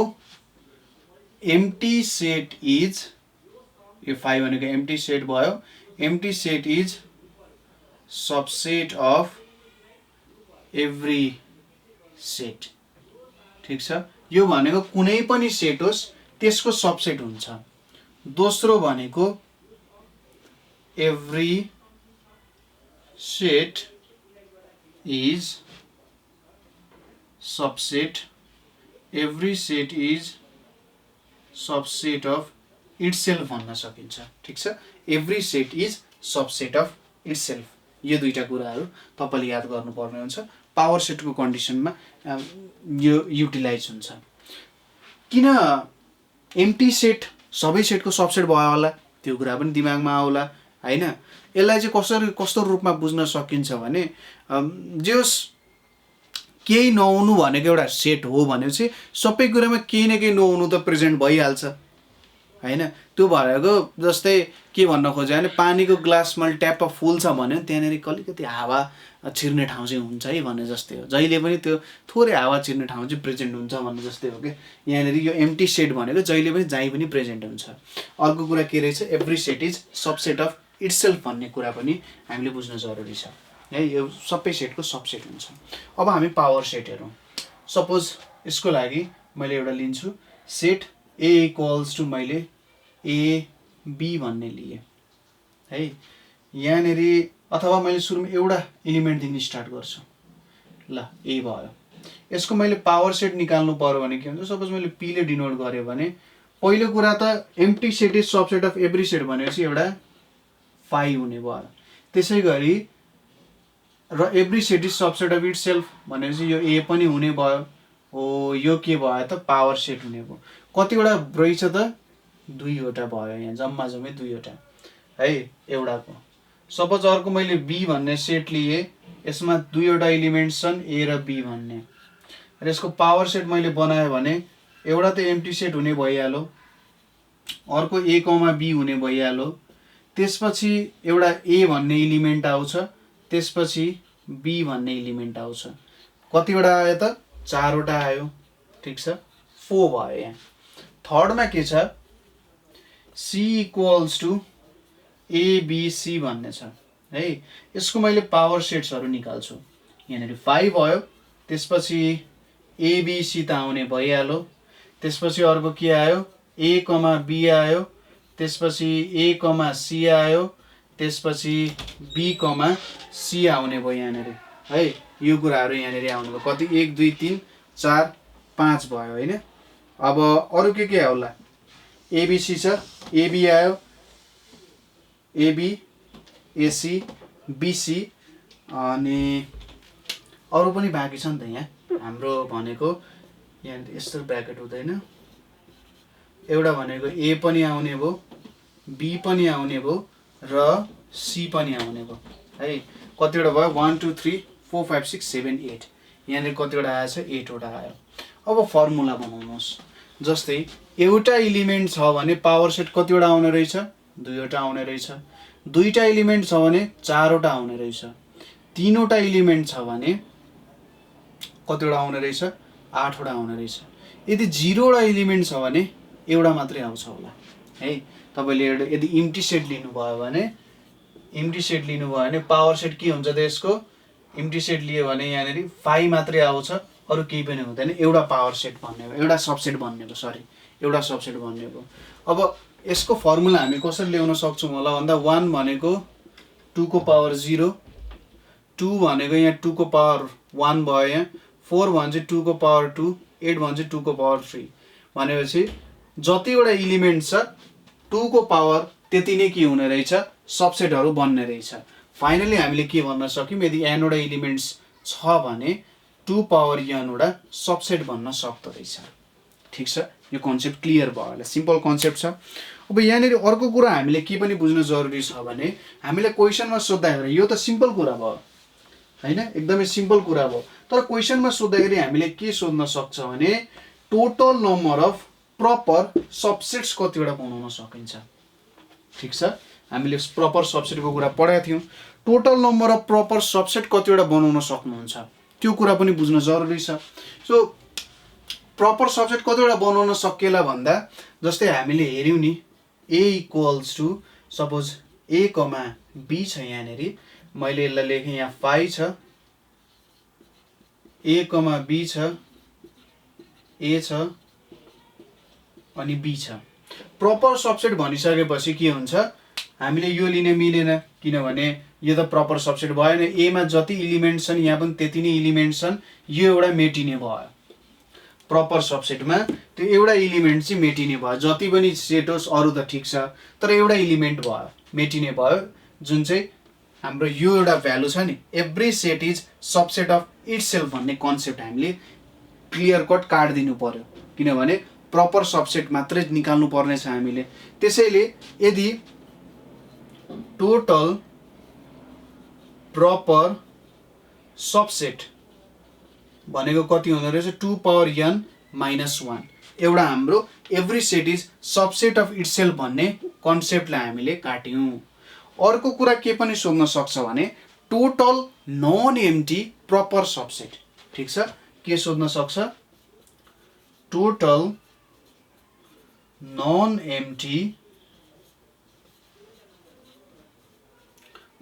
एम्प्टी सेट इज, यो 5 भनेको एम्प्टी सेट भयो। Empty set is subset of every set. ठिक छ, यो भनेको कुनै पनि सेट होस् त्यसको सबसेट हुन्छ। दोस्रो भनेको every set is subset, every set is subset of itself भन्न सकिन्छ। ठिक छ, every set is subset of itself. यो दुईटा कुराहरू तपाईले याद गर्नुपर्ने हुन्छ। पावर सेटको कन्डिसनमा यो युटिलाइज हुन्छ। किन एम्प्टी सेट सबै सेटको सबसेट भयो होला त्यो कुरा पनि दिमागमा आउला हैन। यसलाई चाहिँ कस्तो रूपमा बुझ्न सकिन्छ भने जस केही नहुनु भनेको एउटा सेट हो भनेपछि सबै कुरामा केही न केही नहुनु त प्रेजेन्ट भइहाल्छ हैन। त्यो भनेको जस्तै के भन्न खोजे भने पानीको ग्लास मैले ट्यापमा फुल छ भने त्यहाँनेरि कलिकति हावा छिर्ने ठाउँ चाहिँ हुन्छ है भने जस्तै हो। जहिले पनि त्यो थोरै हावा छिर्ने ठाउँ चाहिँ प्रेजेन्ट हुन्छ भन्ने जस्तै हो कि यहाँनेरि यो एम्प्टी सेट भनेको जहिले पनि जहीँ पनि प्रेजेन्ट हुन्छ। अर्को कुरा के रहेछ, every set is subset of itself भन्ने कुरा पनि हामीले बुझ्न जरुरी छ है। यो सबै सेटको सबसेट हुन्छ। अब हामी पावर सेट हेरौँ। सपोज यसको लागि मैले एउटा लिन्छु सेट ए इक्वल्स टु मैले ए बी भन्ने लिए है। यहाँनेरि अथवा मैले सुरुमा एउटा इलिमेन्टदेखि स्टार्ट गर्छु। ल ए भयो। यसको मैले पावर सेट निकाल्नु पर्यो भने के हुन्छ, सपोज मैले पी ले डिनोट गरेँ भने पहिलो कुरा त empty set is subset of every set भनेपछि एउटा 5 हुने भयो। त्यसै गरी र every set is subset of itself भनेपछि यो ए पनि हुने भयो। हो यो के भयो त पावर सेट हुने भयो। कतिवटा रहेछ त 2 वटा भयो। यहाँ जम्मा जम्मै 2 वटा है एउटाको। सपोज अर्को मैले बी भन्ने सेट लिए, यसमा 2 वटा इलिमेन्ट्स छन् ए र बी भन्ने, र यसको पावर सेट मैले बनाएँ भने एउटा त एम्प्टी सेट हुने भइहाल्यो, अर्को ए कमा बी हुने भइहाल्यो, त्यसपछि एउटा ए भन्ने इलिमेन्ट आउँछ, त्यसपछि बी भन्ने इलिमेन्ट आउँछ। कतिवटा आयो त 4 वटा आयो। ठिक छ, 4 भयो। यहाँ थर्डमा के छ, सी इक्वल्स टु एबिसी भन्ने छ है। यसको मैले पावर सेट्सहरू निकाल्छु। यहाँनिर 5 भयो, त्यसपछि एबिसी त आउने भइहाल्यो, त्यसपछि अर्को के आयो ए कमा बी आयो, त्यसपछि ए कमा सी आयो, त्यसपछि बी कमा सी आउने भयो यहाँनिर है यो कुराहरू यहाँनिर आउनुभयो कति 1 2 3 4 5 भयो हैन अब अरु के होला एबीसी छ एबी आयो एबी एसी बीसी अनि अरु पनि बाँकी छ नि त यहाँ हाम्रो भनेको यहाँ यस्तो ब्र्याकेट हुँदैन एउटा भनेको ए पनि आउने भो बी पनि आउने भो र सी पनि आउने भो है कतिवटा भयो 1 2 3 4 5 6 7 8 यहाँनिर कतिवटा आएछ 8 वटा आयो अब फर्मुला बनाउनुहोस् जस्तै एउटा एलिमेन्ट छ भने पावर सेट कतिवटा आउने रहेछ 2 वटा आउने रहेछ दुईटा एलिमेन्ट छ भने 4 वटा आउने रहेछ 3 वटा एलिमेन्ट छ भने कतिवटा आउने रहेछ 8 वटा आउने रहेछ यदि 0 वटा एलिमेन्ट छ भने एउटा मात्रै आउँछ होला है तपाईले यदि इम्प्टी सेट लिनुभयो भने पावर सेट के हुन्छ त यसको इम्प्टी सेट लियो भने यहाँनेरि 5 मात्रै आउँछ अरु केही पनि हुँदैन एउटा पावर सेट भन्ने हो एउटा सबसेट भन्ने हो सरी एउटा सबसेट भन्ने हो अब यसको फर्मुला हामी कसरी ल्याउन सक्छौं होला भन्दा 1 भनेको 2 को पावर 0 2 भनेको यहाँ 2 को पावर 1 भयो यहाँ 4 भन्छ 2 को पावर 2 8 भन्छ 2 को पावर 3 भनेपछि जतिवटा एलिमेन्ट छ 2 को पावर त्यति नै के हुने रहेछ सबसेटहरु बन्ने रहेछ फाइनली हामीले के भन्न सक्यौं यदि n वटा एलिमेन्ट्स छ भने 2 पावर n वटा सबसेट भन्न सक्दो रहेछ ठीक छ यो कन्सेप्ट क्लियर भयो होला सिम्पल कन्सेप्ट छ अब यहाँनेरि अर्को कुरा हामीले के पनि बुझ्न जरुरी छ भने हामीले क्वेशनमा सोध्दाखेरि यो त सिम्पल कुरा भयो हैन एकदमै सिम्पल कुरा भयो तर क्वेशनमा सोध्दाखेरि हामीले के सोध्न सक्छ भने total number of proper subsets कतिवटा बनाउन सकिन्छ ठीक छ हामीले प्रपर सबसेटको कुरा पढाएको थियौं total number of proper subset कतिवटा बनाउन सक्नुहुन्छ त्यो कुरा पनि बुझ्न जरुरी छ सो प्रपर सबसेट कतिवटा बनाउन सकिएला भन्दा जस्तै हामीले हेर्यौं नि a equals to suppose a, b छ यहाँनेरि मैले यसलाई लेखे यहाँ 5 छ a, b छ a छ अनि b छ प्रपर सबसेट भनिसकेपछि के हुन्छ हामीले यो लिन मिलेन किनभने यो त प्रपर सबसेट भएन a मा जति एलिमेन्ट छन् यहाँ पनि त्यति नै एलिमेन्ट छन् यो एउटा मेटिने भयो प्रपर सबसेटमा त्यो एउटा एलिमेन्ट चाहिँ मेटिने भयो जति पनि सेट होस् अरु त ठीक छ तर एउटा एलिमेन्ट भयो मेटिने भयो जुन चाहिँ हाम्रो यो एउटा भ्यालु छ नि every set is subset of itself भन्ने कन्सेप्ट हामीले क्लियर कट काट्दिनु पर्यो किनभने प्रपर सबसेट मात्रै निकाल्नु पर्ने छ हामीले त्यसैले यदि टोटल प्रपर सबसेट भनेको कति हुँदो रहेछ 2 पावर n माइनस 1 एउटा हाम्रो every set is subset of itself भन्ने कन्सेप्टलाई हामीले काट्यौं अर्को कुरा के पनि सोध्न सक्छ भने total non empty proper subset ठीक छ के सोध्न सक्छ total non empty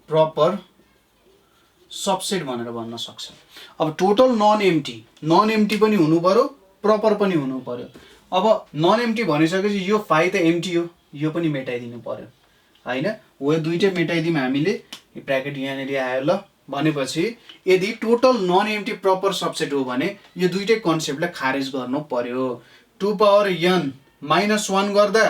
proper subset भनेर भन्न सक्छ अब टोटल नन एम्प्टी पनि हुनु पर्यो प्रपर पनि हुनु पर्यो अब नन एम्प्टी भनिसकेपछि यो 5 त एम्प्टी हो यो पनि मेटाइदिनु पर्यो हैन हो दुईटै मेटाइदिम हामीले ब्र्याकेट यहाँनेरि आयो ल भनेपछि यदि total non empty proper subset हो भने यो दुईटै कन्सेप्टलाई खारेज गर्नु पर्यो 2 पावर n माइनस 1 गर्दा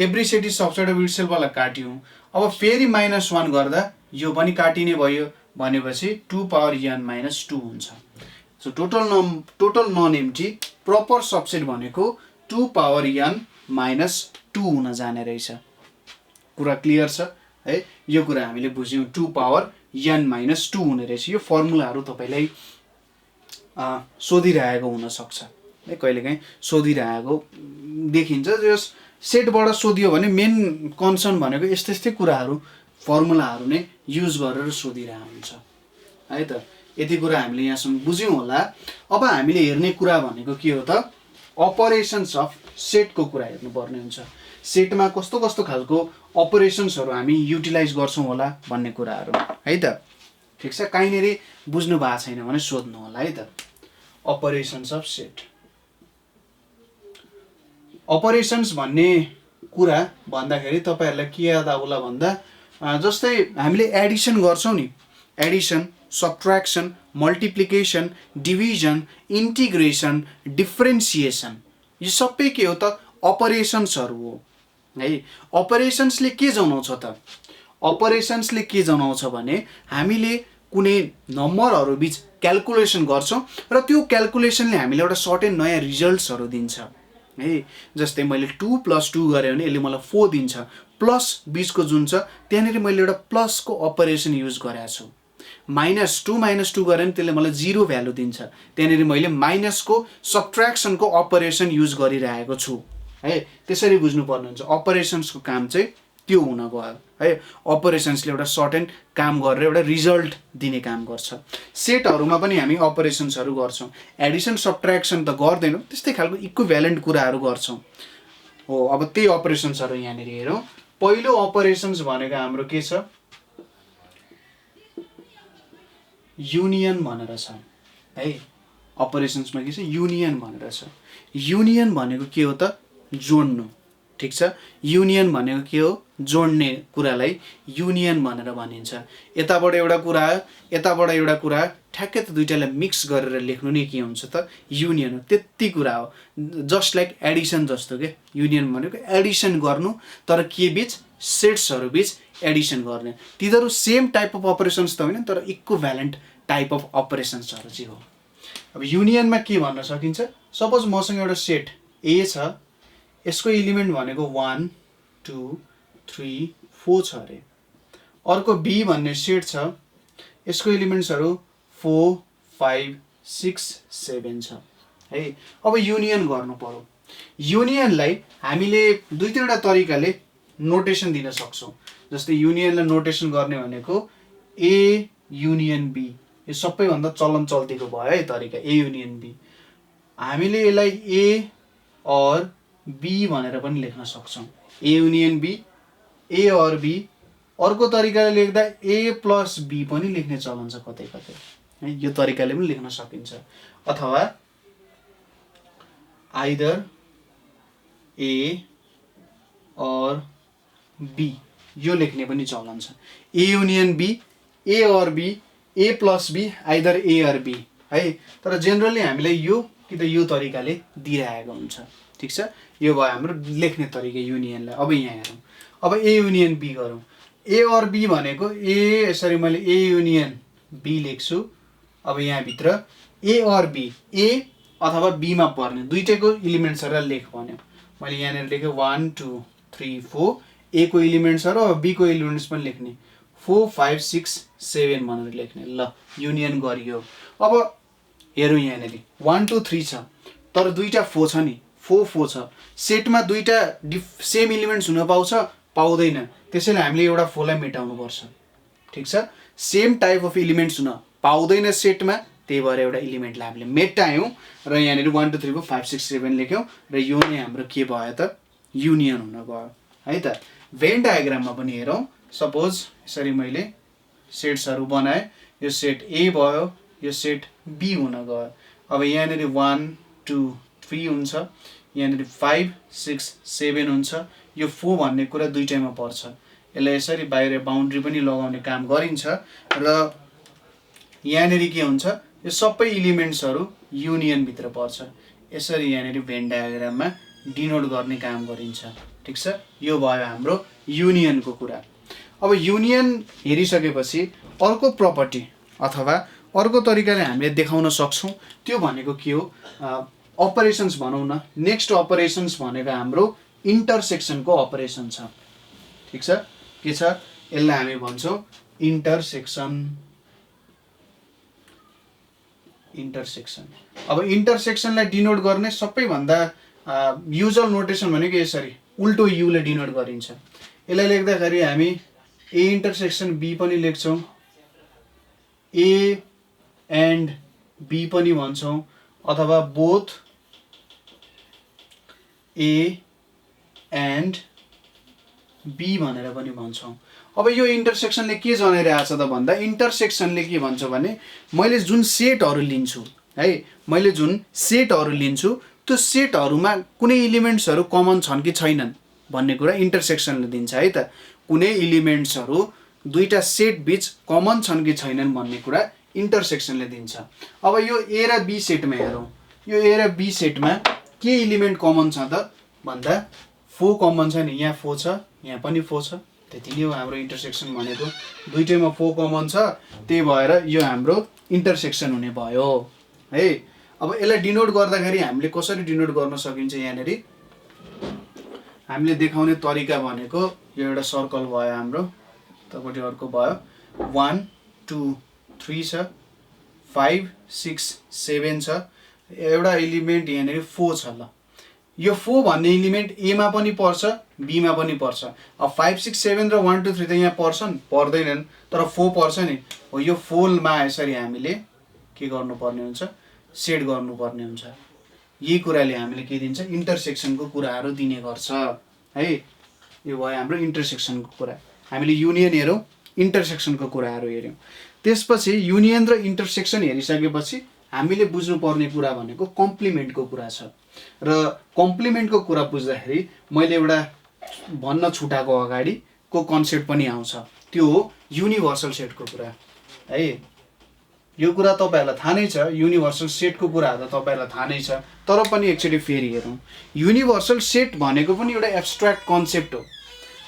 every set is subset of itself वाला काट्यौं अब फेरि माइनस 1 गर्दा यो पनि काटिने भयो भनेपछि 2 पावर n माइनस 2 हुन्छ so total non empty proper subset भनेको 2 पावर n माइनस 2 हुन जाने रहेछ कुरा क्लियर छ है यो कुरा हामीले बुझ्यौं 2 पावर n माइनस 2 हुने रहेछ यो फर्मुलाहरु तपाईलाई सोधिरहेको हुन सक्छ है कहिलेकाहीँ सोधिरहेको देखिन्छ जस सेटबाट सोधियो भने मेन कन्सर्न भनेको यस्तै कुराहरु फर्मुलाहरु नै युज गरेर सोधिरहेको हुन्छ है त यति कुरा हामीले यहाँसम्म बुझ्यौं होला अब हामीले हेर्ने कुरा भनेको के हो त अपरेशन्स अफ सेटको कुरा हेर्नु पर्ने हुन्छ सेटमा कस्तो कस्तो खालको अपरेशन्सहरु हामी युटिलाइज गर्छौं होला भन्ने कुराहरु है त ठीक छ काइनेरि बुझ्नु भएको छैन भने सोध्नु होला है त अपरेशन्स अफ सेट अपरेशन्स भन्ने कुरा भन्दाखेरि तपाईहरुलाई के याद आउला भन्दा जस्तै हामीले एडिसन गर्छौं नि Edison subtraction, multiplication, division, integration, differentiation, यो सबै के हो त अपरेसन्सहरू हो है। अपरेसन्सले के जनाउँछ त? अपरेसन्सले के जनाउँछ भने हामीले कुनै नम्बरहरू बीच क्याल्कुलेसन गर्छौँ र त्यो क्याल्कुलेसनले हामीले एउटा सर्टेन नयाँ रिजल्ट्सहरू दिन्छ है। जस्तै मैले 2 + 2 गरेँ भने यसले मलाई 4 दिन्छ। प्लस बीचको जुन छ त्यहाँनिर मैले एउटा प्लसको अपरेसन युज गरेको छु। -2 - 2 गरेँ भने त्यसले मलाई 0 भ्यालु दिन्छ। त्यहाँनिर मैले माइनसको सब्ट्र्याक्सनको अपरेसन युज गरिरहेको छु है। त्यसरी बुझ्नुपर्ने हुन्छ। अपरेसन्सको काम चाहिँ त्यो हुन गयो है। अपरेसन्सले एउटा सर्टेन काम गरेर एउटा रिजल्ट दिने काम गर्छ। सेटहरूमा पनि हामी अपरेसन्सहरू गर्छौँ। एडिसन सब्ट्र्याक्सन त गर्दैनौँ, त्यस्तै खालको इक्विभ्यालेन्ट कुराहरू गर्छौँ हो। अब त्यही अपरेसन्सहरू यहाँनिर हेरौँ। पहिलो अपरेसन्स भनेको हाम्रो के छ? युनियन भनेर छ है। अपरेसन्समा के छ? युनियन भनेर छ। युनियन भनेको के हो त? जोड्नु, ठिक छ। युनियन भनेको के हो? जोड्ने कुरालाई युनियन भनेर भनिन्छ। यताबाट एउटा कुरा आयो, यताबाट एउटा कुरा आयो, ठ्याक्कै त दुईटालाई मिक्स गरेर लेख्नु नै के हुन्छ त? युनियन हो। त्यति कुरा हो। जस्ट लाइक एडिसन जस्तो के। युनियन भनेको एडिसन गर्नु, तर के बीच? सेट्सहरू बीच एडिसन गर्ने। तिनीहरू सेम टाइप अफ अपरेसन्स त होइन, तर इक्विभ्यालेन्ट टाइप अफ अपरेसन्सहरू चाहिँ हो। अब युनियनमा के भन्न सकिन्छ? सपोज मसँग एउटा सेट ए छ, यसको एलिमेन्ट भनेको 1 2 3 4 छ अरे। अर्को बी भन्ने सेट छ, यसको एलिमेन्ट्सहरू 4 5 6 7 छ है। अब युनियन गर्नु पर्यो। युनियनलाई हामीले दुई तीनवटा तरिकाले नोटेसन दिन सक्छौँ। जस्तै युनियनलाई नोटेसन गर्ने भनेको ए युनियन बी, यो सबैभन्दा चलन चल्तीको भयो है तरिका, ए युनियन बी। हामीले यसलाई ए और बी भनेर पनि लेख्न सक्छौँ। ए union B, A or be. अर्को तरिकाले लेख्दा ए प्लस बी पनि लेख्ने चलन छ कतै कतै है। यो तरिकाले पनि लेख्न सकिन्छ। अथवा आइदर ए और बी, यो लेख्ने पनि चलन छ। ए union B, A or B, A plus B, either A or B है। तर जेनरली हामीलाई यो कि त यो तरिकाले दिइरहेको हुन्छ, ठिक छ। यो भयो हाम्रो लेख्ने तरिका युनियनलाई। अब यहाँ हेरौँ। अब ए युनियन बी गरौँ। ए और बी भनेको ए, यसरी मैले ए युनियन बी लेख्छु। अब यहाँभित्र ए और बी, ए अथवा बीमा पर्ने दुईटैको इलिमेन्ट्सहरूलाई लेख भन्यो। मैले यहाँनिर लेखेँ 1 2 3 4, ए को इलिमेन्ट्सहरू, अब बी को इलिमेन्ट्स पनि लेख्ने 4 5 6 7 भनेर लेख्ने। ल, युनियन गरियो। अब हेरौँ यहाँनिर 1 2 3 छ, तर दुईटा 4 छ नि, 4 4 छ। सेटमा दुईटा सेम इलिमेन्ट्स हुन पाउँछ? पाउँदैन। त्यसैले हामीले एउटा 4 लाई मेटाउनुपर्छ, ठिक छ। सेम टाइप अफ इलिमेन्ट्स हुन पाउँदैन सेटमा, त्यही भएर एउटा इलिमेन्टलाई हामीले मेटायौँ र यहाँनिर 1 2 3 4 5 6 7 लेख्यौँ र यो नै हाम्रो के भयो त? युनियन हुन गयो है त। भेन डायग्राममा पनि हेरौँ। सपोज यसरी मैले सेट्सहरू बनाएँ। यो सेट ए भयो, यो सेट बी हुन गयो। अब यहाँनिर 1 2 3 हुन्छ, यहाँनिर 5 6 7 हुन्छ। यो 4 भन्ने कुरा दुईटैमा पर्छ। यसलाई यसरी बाहिर बाउन्ड्री पनि लगाउने काम गरिन्छ र यहाँनिर के हुन्छ? यो सबै इलिमेन्ट्सहरू युनियनभित्र पर्छ। यसरी यहाँनिर भेन डायग्राममा डिनोट गर्ने काम गरिन्छ, ठिक छ। यो भयो हाम्रो युनियनको कुरा। अब युनियन हेरिसकेपछि अर्को प्रपर्टी अथवा अर्को तरिकाले हामीले देखाउन सक्छौँ। त्यो भनेको के हो? अपरेसन्स भनौँ न। नेक्स्ट अपरेसन्स भनेको हाम्रो इन्टरसेक्सनको अपरेसन छ, ठिक छ। के छ? यसलाई हामी भन्छौँ इन्टरसेक्सन। इन्टरसेक्सन। अब इन्टरसेक्सनलाई डिनोट गर्ने सबैभन्दा युजुअल नोटेसन भनेको यसरी उल्टो युले डिनोट गरिन्छ। यसलाई लेख्दाखेरि हामी ए इन्टरसेक्सन बी पनि लेख्छौँ, ए एन्ड बी पनि भन्छौँ, अथवा बोथ ए एन्ड बी भनेर पनि भन्छौँ। अब यो इन्टरसेक्सनले के जनाइरहेको छ त भन्दा, इन्टरसेक्सनले के भन्छ भने मैले जुन सेटहरू लिन्छु है, मैले जुन सेटहरू लिन्छु त्यो सेटहरूमा कुनै इलिमेन्ट्सहरू कमन छन् कि छैनन् भन्ने कुरा इन्टरसेक्सनले दिन्छ है त। कुनै इलिमेन्ट्सहरू दुईटा सेट बीच कमन छन् कि छैनन् भन्ने कुरा इन्टरसेक्सनले दिन्छ। अब यो ए र बी सेटमा हेरौँ, यो ए र बी सेटमा के इलिमेन्ट कमन छ त भन्दा 4 कमन छ नि, यहाँ 4 छ, यहाँ पनि 4 छ, त्यति नै हो हाम्रो इन्टरसेक्सन भनेको। दुईटैमा 4 कमन छ, त्यही भएर यो हाम्रो इन्टरसेक्सन हुने भयो है। अब यसलाई डिनोट गर्दाखेरि हामीले कसरी डिनोट गर्न सकिन्छ, यहाँनिर हामीले देखाउने तरिका भनेको यो एउटा सर्कल भयो हाम्रो, यतापट्टि अर्को भयो, 1 2 3 छ, 5 6 7 छ, एउटा एलिमेन्ट यहाँनिर 4 छ। ल यो 4 भन्ने एलिमेन्ट एमा पनि पर्छ, बीमा पनि पर्छ। अब 5 6 7 र 1 2 3 त यहाँ पर्छन् पर्दैनन्, तर 4 पर्छ नि, हो यो 4 मा यसरी हामीले के गर्नुपर्ने हुन्छ, सेट गर्नुपर्ने हुन्छ। यही कुराले हामीले के दिन्छ, इन्टरसेक्सनको कुराहरू दिने गर्छ है। यो भयो हाम्रो इन्टरसेक्सनको कुरा। हामीले युनियन हेरौँ, इन्टरसेक्सनको कुराहरू हेऱ्यौँ। त्यसपछि युनियन र इन्टरसेक्सन हेरिसकेपछि हामीले बुझ्नुपर्ने कुरा भनेको कम्प्लिमेन्टको कुरा छ। र कम्प्लिमेन्टको कुरा बुझ्दाखेरि मैले एउटा भन्न छुटाएको अगाडिको कन्सेप्ट पनि आउँछ, त्यो हो युनिभर्सल सेटको कुरा है। यो कुरा तपाईँहरूलाई थाहा नै छ, युनिभर्सल सेटको कुराहरू त तपाईँहरूलाई थाहा नै छ, तर पनि एकचोटि फेरि हेरौँ। युनिभर्सल सेट भनेको पनि एउटा एब्स्ट्र्याक्ट कन्सेप्ट हो।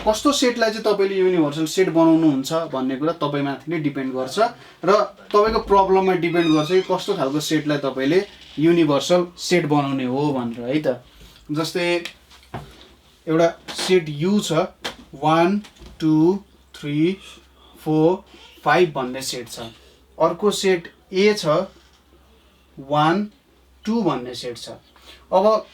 कस्तो सेटलाई चाहिँ तपाईँले युनिभर्सल सेट बनाउनुहुन्छ भन्ने कुरा तपाईँमाथि नै डिपेन्ड गर्छ र तपाईँको प्रब्लममा डिपेन्ड गर्छ कि कस्तो खालको सेटलाई तपाईँले युनिभर्सल सेट बनाउने हो भनेर है त। जस्तै एउटा सेट यु छ, 1 2 3 4 5 भन्ने सेट छ। अर्को सेट ए छ, 1 2 भन्ने सेट छ। अब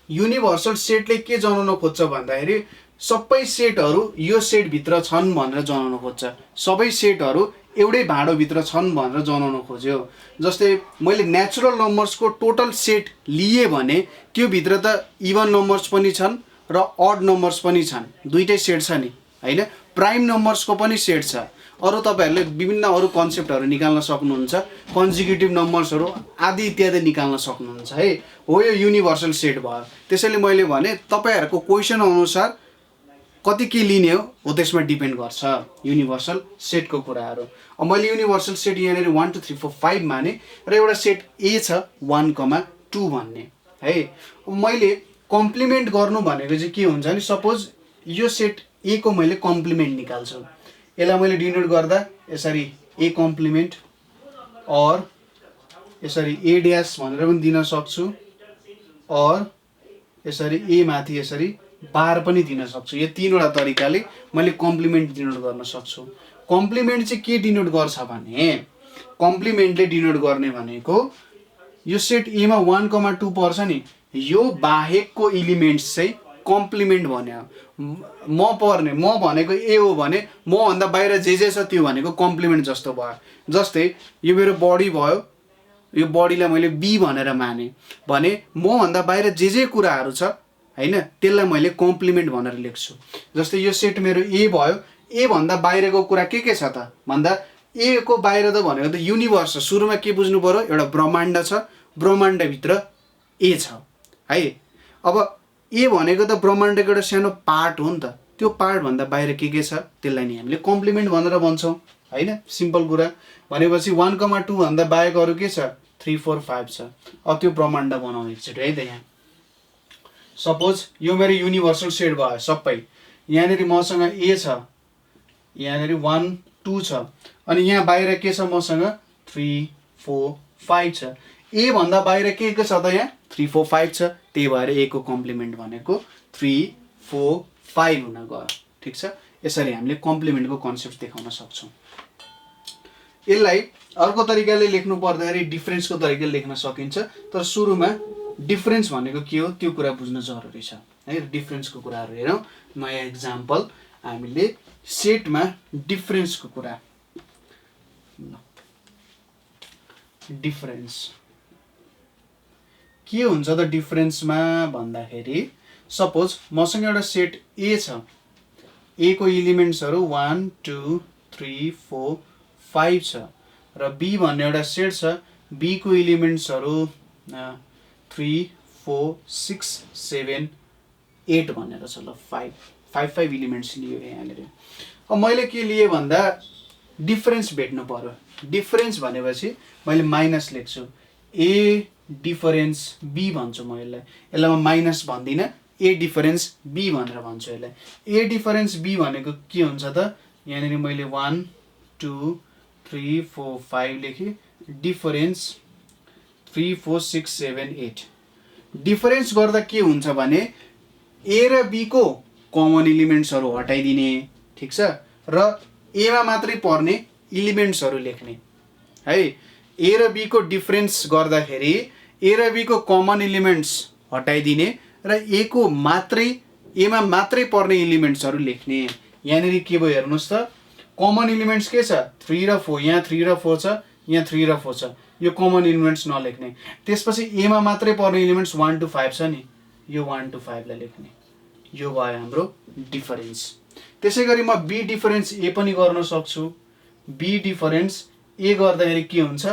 युनिभर्सल सेटले के जनाउन खोज्छ भन्दाखेरि सबै सेटहरू यो सेटभित्र छन् भनेर जनाउन खोज्छ, सबै सेटहरू एउटै भाँडोभित्र छन् भनेर जनाउन खोज्यो। जस्तै मैले नेचुरल नम्बर्सको टोटल सेट लिएँ भने त्यो भित्र त इभन नम्बर्स पनि छन् र अड नम्बर्स पनि छन्, दुईटै सेट छ नि हैन। प्राइम नम्बर्सको पनि सेट छ। अरू तपाईँहरूले विभिन्न अरू कन्सेप्टहरू निकाल्न सक्नुहुन्छ, कन्जिक्युटिभ नम्बर्सहरू आदि इत्यादि निकाल्न सक्नुहुन्छ है। हो यो युनिभर्सल सेट भयो। त्यसैले मैले भने तपाईँहरूको क्वेसन अनुसार कति के लिने हो त्यसमा डिपेन्ड गर्छ युनिभर्सल सेटको कुराहरू। अब मैले युनिभर्सल सेट यहाँनिर 1 2 3 4 5 माने र एउटा सेट ए छ 1,2 भन्ने है। मैले कम्प्लिमेन्ट गर्नु भनेको चाहिँ के हुन्छ नि, सपोज यो सेट ए को मैले कम्प्लिमेन्ट निकाल्छु, यसलाई मैले डिनोट गर्दा यसरी ए कम्प्लिमेन्ट और यसरी ए ड्यास भनेर पनि दिन सक्छु, और यसरी ए माथि यसरी बार पनि दिन सक्छु। यो तीनवटा तरिकाले मैले कम्प्लिमेन्ट डिनोट गर्न सक्छु। कम्प्लिमेन्ट चाहिँ के डिनोट गर्छ भने, कम्प्लिमेन्टले डिनोट गर्ने भनेको यो सेट ए मा 1,2 पर्छ नि, यो बाहेकको एलिमेन्ट्स चाहिँ कम्प्लिमेन्ट भन्यो। म भनेको ए हो भने म भन्दा बाहिर जे छ त्यो भनेको कम्प्लिमेन्ट जस्तो भयो। जस्तै यो मेरो बडी भयो, यो बडीलाई मैले बी भनेर माने भने म भन्दा बाहिर जे कुराहरू छ हैन त्यसलाई मैले कम्प्लिमेन्ट भनेर लेख्छु। जस्तै यो सेट मेरो ए भयो, ए भन्दा बाहिरको कुरा के छ त भन्दा ए को बाहिर त भनेको त युनिभर्स छ। सुरुमा के बुझ्नु पर्यो, एउटा ब्रह्माण्ड छ, ब्रह्माण्डभित्र ए छ है। अब ए भनेको त ब्रह्माण्डको एउटा सानो पार्ट हो नि त, त्यो पार्ट भन्दा बाहिर के छ त्यसलाई नि हामीले कम्प्लिमेन्ट भनेर भन्छौँ हैन। सिम्पल कुरा भनेपछि 1,2 भन्दा बाहेक अरू के छ, 3 4 5 छ। अब त्यो ब्रह्माण्ड बनाउने एकचोटि है त। यहाँ सपोज यो मेरो युनिभर्सल सेट भयो सबै, यहाँनिर मसँग ए छ, यहाँनिर 1 2 छ, अनि यहाँ बाहिर के छ मसँग 3 4 5 छ। ए भन्दा बाहिर के छ त यहाँ 3 4 5 छ, त्यही भएर ए को कम्प्लिमेन्ट भनेको 3 4 5 हुन गयो। ठिक छ, यसरी हामीले कम्प्लिमेन्टको कन्सेप्ट देखाउन सक्छौँ। यसलाई अर्को तरिकाले लेख्नु पर्दाखेरि डिफरेन्सको तरिकाले लेख्न सकिन्छ, तर सुरुमा डिफरेन्स भनेको के हो त्यो कुरा बुझ्न जरुरी छ है। डिफरेन्सको कुराहरू हेरौँ। नयाँ एक्जाम्पल हामीले सेटमा डिफरेन्सको कुरा, डिफरेन्स के हुन्छ त डिफरेन्समा भन्दाखेरि, सपोज मसँग एउटा सेट ए छ, ए को एलिमेन्ट्सहरू 1 2 3 4 5 छ र बी भन्ने एउटा सेट छ, बी को एलिमेन्ट्सहरू 3 4 6 7 8 भनेर छ। ल 5 5 5 एलिमेन्ट्स लियो यहाँनिर। अब मैले के लिए भन्दा डिफरेन्स भेट्नु पर्यो। डिफरेन्स भनेपछि मैले माइनस लेख्छु, ए डिफरेन्स बी भन्छु म यसलाई। यसलाई म माइनस भन्दिनँ, ए डिफरेन्स बी भनेर भन्छु यसलाई। ए डिफरेन्स बी भनेको के हुन्छ त, यहाँनिर मैले 1 2 3 4 5 लेखेँ, डिफरेन्स 3 4 6 7 8। डिफरेन्स गर्दा के हुन्छ भने ए र बी को कमन इलिमेन्ट्सहरू हटाइदिने, ठिक छ, र एमा मात्रै पर्ने इलिमेन्ट्सहरू लेख्ने है। ए र बी को डिफरेन्स गर्दाखेरि ए र बी को कमन इलिमेन्ट्स हटाइदिने र ए को मात्रै एमा मात्रै पर्ने इलिमेन्ट्सहरू लेख्ने। यहाँनिर के भयो हेर्नुहोस् त, कमन इलिमेन्ट्स के छ 3 र 4, यहाँ 3 र 4 छ, यहाँ 3 र 4 छ, यो कमन इलिमेन्ट्स नलेख्ने। त्यसपछि एमा मात्रै पर्ने इलिमेन्ट्स 1 to 5 छ नि, यो 1 to 5 लाई लेख्ने। यो भयो हाम्रो डिफरेन्स। त्यसै गरी म बी डिफरेन्स ए पनि गर्न सक्छु। बी डिफरेन्स ए गर्दाखेरि के हुन्छ,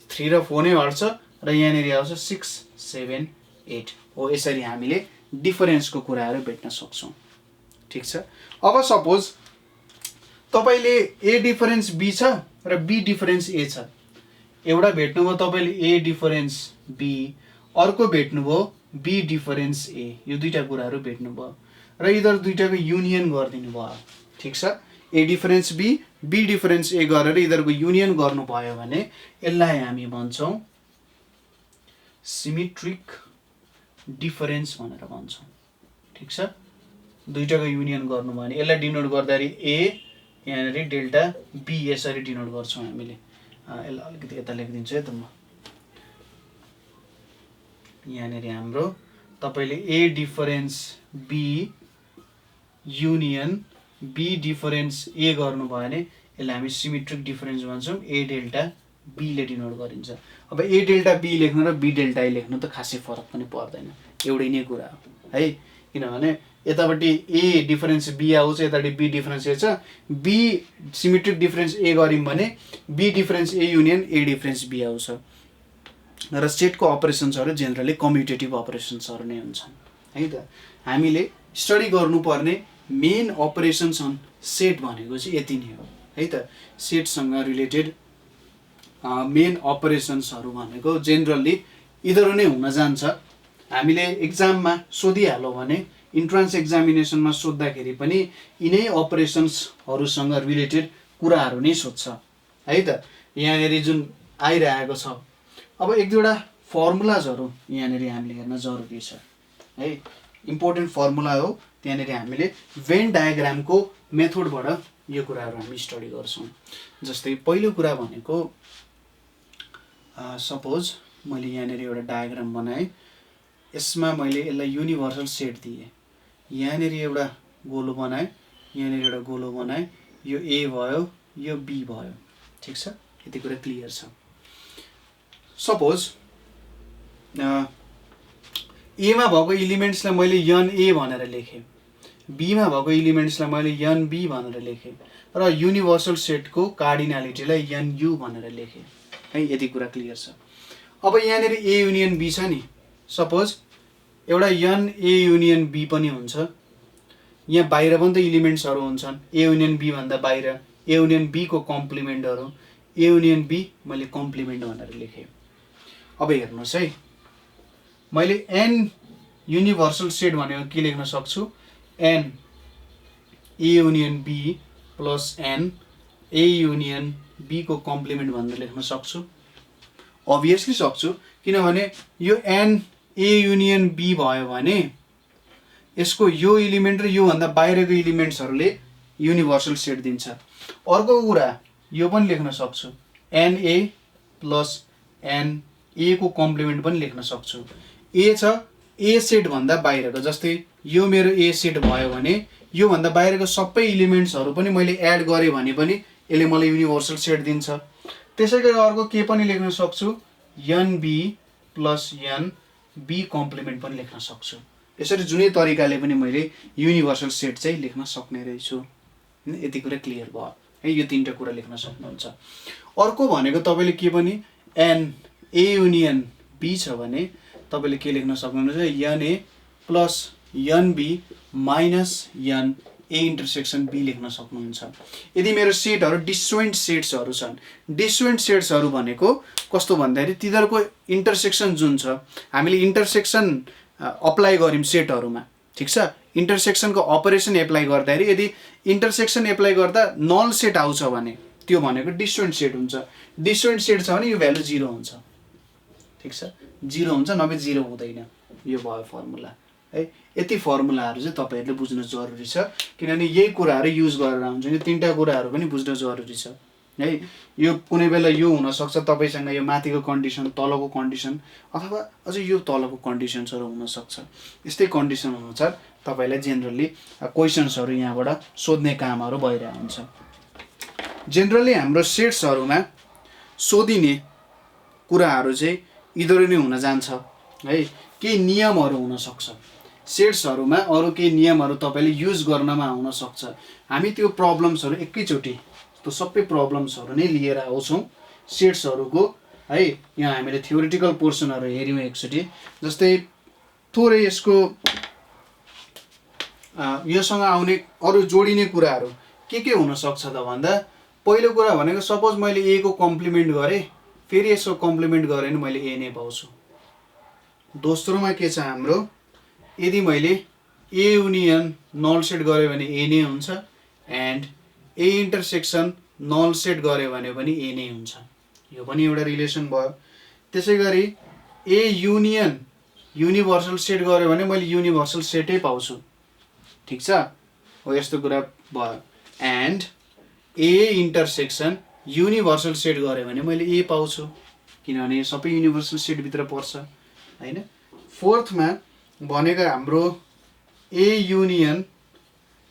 3 र 4 नै हट्छ र यहाँनिर आउँछ 6 7 8 हो। यसरी हामीले डिफरेन्सको कुराहरू भेट्न सक्छौँ, ठिक छ। अब सपोज तपाईँले ए डिफरेन्स बी छ र बी डिफरेन्स ए छ। एउटा भेट्नुभयो तपाईँले ए डिफरेन्स बी, अर्को भेट्नुभयो बी डिफरेन्स ए, यो दुईवटा कुराहरू भेट्नुभयो र यिनीहरू दुईवटाको युनियन गरिदिनु भयो, ठिक छ। A difference B, B difference A गरेर यिनीहरूको युनियन गर्नुभयो भने यसलाई हामी भन्छौँ सिमेट्रिक डिफरेन्स भनेर भन्छौँ, ठिक छ। दुईवटाको युनियन गर्नुभयो भने यसलाई डिनोट गर्दाखेरि ए, यहाँनिर डेल्टा बी, यसरी डिनोट गर्छौँ हामीले। यसलाई अलिकति यता लेखिदिन्छु है त म। यहाँनिर हाम्रो तपाईँले A difference B union B difference A गर्नुभयो भने यसलाई हामी सिमेट्रिक डिफरेन्स भन्छौँ। ए डेल्टा बीले डिनोट गरिन्छ। अब ए डेल्टा बी लेख्नु र बी डेल्टा ए लेख्नु त खासै फरक पनि पर्दैन, एउटै नै कुरा हो है। किनभने यतापट्टि ए डिफरेन्स बी आउँछ, यतापट्टि बी डिफरेन्स ए छ। बी सिमेट्रिक डिफरेन्स ए गऱ्यौँ भने B difference A union A difference B आउँछ। र सेटको अपरेसन्सहरू जेनरली कम्युटेटिभ अपरेसन्सहरू नै हुन्छन् है त। हामीले स्टडी गर्नुपर्ने मेन अपरेसन्स अन सेट भनेको चाहिँ यति नै हो है त। सेटसँग रिलेटेड मेन अपरेसन्सहरू भनेको जेनरली यिनीहरू नै हुन जान्छ। हामीले एक्जाममा सोधिहाल्यो भने, इन्ट्रान्स एक्जामिनेसनमा सोद्धाखेरि पनि यिनै अपरेसन्सहरूसँग रिलेटेड कुराहरू नै सोध्छ है त। यहाँनिर जुन आइरहेको छ, अब एक दुईवटा फर्मुलाजहरू यहाँनिर हामीले हेर्न जरुरी छ है। इम्पोर्टेन्ट फर्मुला हो, त्यहाँनिर हामीले भेन डायग्रामको मेथडबाट यो कुराहरू हामी स्टडी गर्छौँ। जस्तै पहिलो कुरा भनेको सपोज मैले यहाँनिर एउटा डायग्राम बनाएँ, यसमा मैले यसलाई युनिभर्सल सेट दिएँ। यहाँनिर एउटा गोलो बनाएँ, यहाँनिर एउटा गोलो बनाएँ, यो ए भयो, यो बी भयो, ठिक छ। यति कुरा क्लियर छ। सपोज एमा भएको इलिमेन्ट्सलाई मैले यन ए भनेर लेखेँ, बीमा भएको इलिमेन्ट्सलाई मैले यन बी भनेर लेखेँ र युनिभर्सल सेटको कार्डिनालिटीलाई यन यू भनेर लेखेँ है। यति कुरा क्लियर छ। अब यहाँनिर ए युनियन बी छ नि, सपोज एउटा यन ए युनियन बी पनि हुन्छ। यहाँ बाहिर पनि त इलिमेन्ट्सहरू हुन्छन्, ए युनियन बी भन्दा बाहिर ए युनियन बी को कम्प्लिमेन्टहरू, ए युनियन बी मैले कम्प्लिमेन्ट भनेर लेखेँ। अब हेर्नुहोस् है, मैले एन युनिभर्सल सेट भनेको के लेख्न सक्छु, n A union B plus n A union B को कम्प्लिमेन्ट भनेर लेख्न सक्छु। अभियसली सक्छु, किनभने यो एन ए युनियन बी भयो भने यसको यो इलिमेन्ट र योभन्दा बाहिरको इलिमेन्ट्सहरूले युनिभर्सल सेट दिन्छ। अर्को कुरा यो पनि लेख्न सक्छु, एन ए प्लस एन ए को कम्प्लिमेन्ट पनि लेख्न सक्छु। ए छ, ए सेट भन्दा बाहिरको, जस्तै यो मेरो ए सेट भयो भने योभन्दा बाहिरको सबै इलिमेन्ट्सहरू पनि मैले एड गरेँ भने पनि यसले मलाई युनिभर्सल सेट दिन्छ। त्यसै गरी अर्को के पनि लेख्न सक्छु, n B plus n B complement पनि लेख्न सक्छु। यसरी जुनै तरिकाले पनि मैले युनिभर्सल सेट चाहिँ लेख्न सक्ने रहेछु। यति कुरा क्लियर भयो है। यो तीनटा कुरा लेख्न सक्नुहुन्छ। अर्को भनेको तपाईँले के पनि एन ए युनियन बी छ भने तपाईँले के लेख्न सक्नुहुन्छ, n A plus n B minus n A intersection B लेख्न सक्नुहुन्छ। यदि मेरो सेटहरू डिस्जोइन्ट सेट्सहरू छन्, डिस्जोइन्ट सेट्सहरू भनेको कस्तो भन्दाखेरि तिनीहरूको इन्टरसेक्सन जुन छ, हामीले इन्टरसेक्सन अप्लाई गऱ्यौँ सेटहरूमा, ठिक छ, इन्टरसेक्सनको अपरेसन एप्लाई गर्दाखेरि यदि इन्टरसेक्सन एप्लाई गर्दा नल सेट आउँछ भने त्यो भनेको डिस्जोइन्ट सेट हुन्छ। डिस्जोइन्ट सेट छ भने यो भ्यालु 0 हुन्छ, ठिक छ, 0 हुन्छ, नभए 0 हुँदैन। यो भयो फर्मुला है। यति फर्मुलाहरू चाहिँ तपाईँहरूले बुझ्नु जरुरी छ, किनभने यही कुराहरू युज गरेर हुन्छ। यो तीनटा कुराहरू पनि बुझ्न जरुरी छ है। यो कुनै बेला यो हुनसक्छ तपाईँसँग यो माथिको कन्डिसन, तलको कन्डिसन, अथवा अझै यो तलको कन्डिसन्सहरू हुनसक्छ। यस्तै कन्डिसन अनुसार तपाईँलाई जेनरली क्वेसन्सहरू यहाँबाट सोध्ने कामहरू भइरहेको हुन्छ। जेनरली हाम्रो सेट्सहरूमा सोधिने कुराहरू चाहिँ इधर नै हुन जान्छ है। केही नियमहरू हुनसक्छ सेट्सहरूमा, अरू केही नियमहरू तपाईँले युज गर्नमा हुनसक्छ। हामी त्यो प्रब्लम्सहरू एकैचोटि त्यो सबै प्रब्लम्सहरू नै लिएर आउँछौँ सेट्सहरूको है। यहाँ हामीले थ्योरिटिकल पोर्सनहरू हेऱ्यौँ एकचोटि। जस्तै थोरै यसको योसँग आउने अरू जोडिने कुराहरू के हुनसक्छ त भन्दा, पहिलो कुरा भनेको सपोज मैले ए को कम्प्लिमेन्ट गरेँ, फेरि यसको कम्प्लिमेन्ट गरेँ भने मैले ए नै पाउँछु। दोस्रोमा के छ हाम्रो, यदि मैले ए युनियन नल सेट गरेँ भने ए नै हुन्छ, and A intersection null set गरेँ भने पनि ए नै हुन्छ। यो पनि एउटा रिलेसन भयो। त्यसै गरी ए युनियन युनिभर्सल सेट गरेँ भने मैले युनिभर्सल सेटै पाउँछु, ठिक छ, हो यस्तो कुरा भयो। And A intersection universal set गरेँ भने मैले ए पाउँछु, किनभने यो सबै युनिभर्सल सेटभित्र पर्छ होइन। फोर्थमा भनेको हाम्रो A union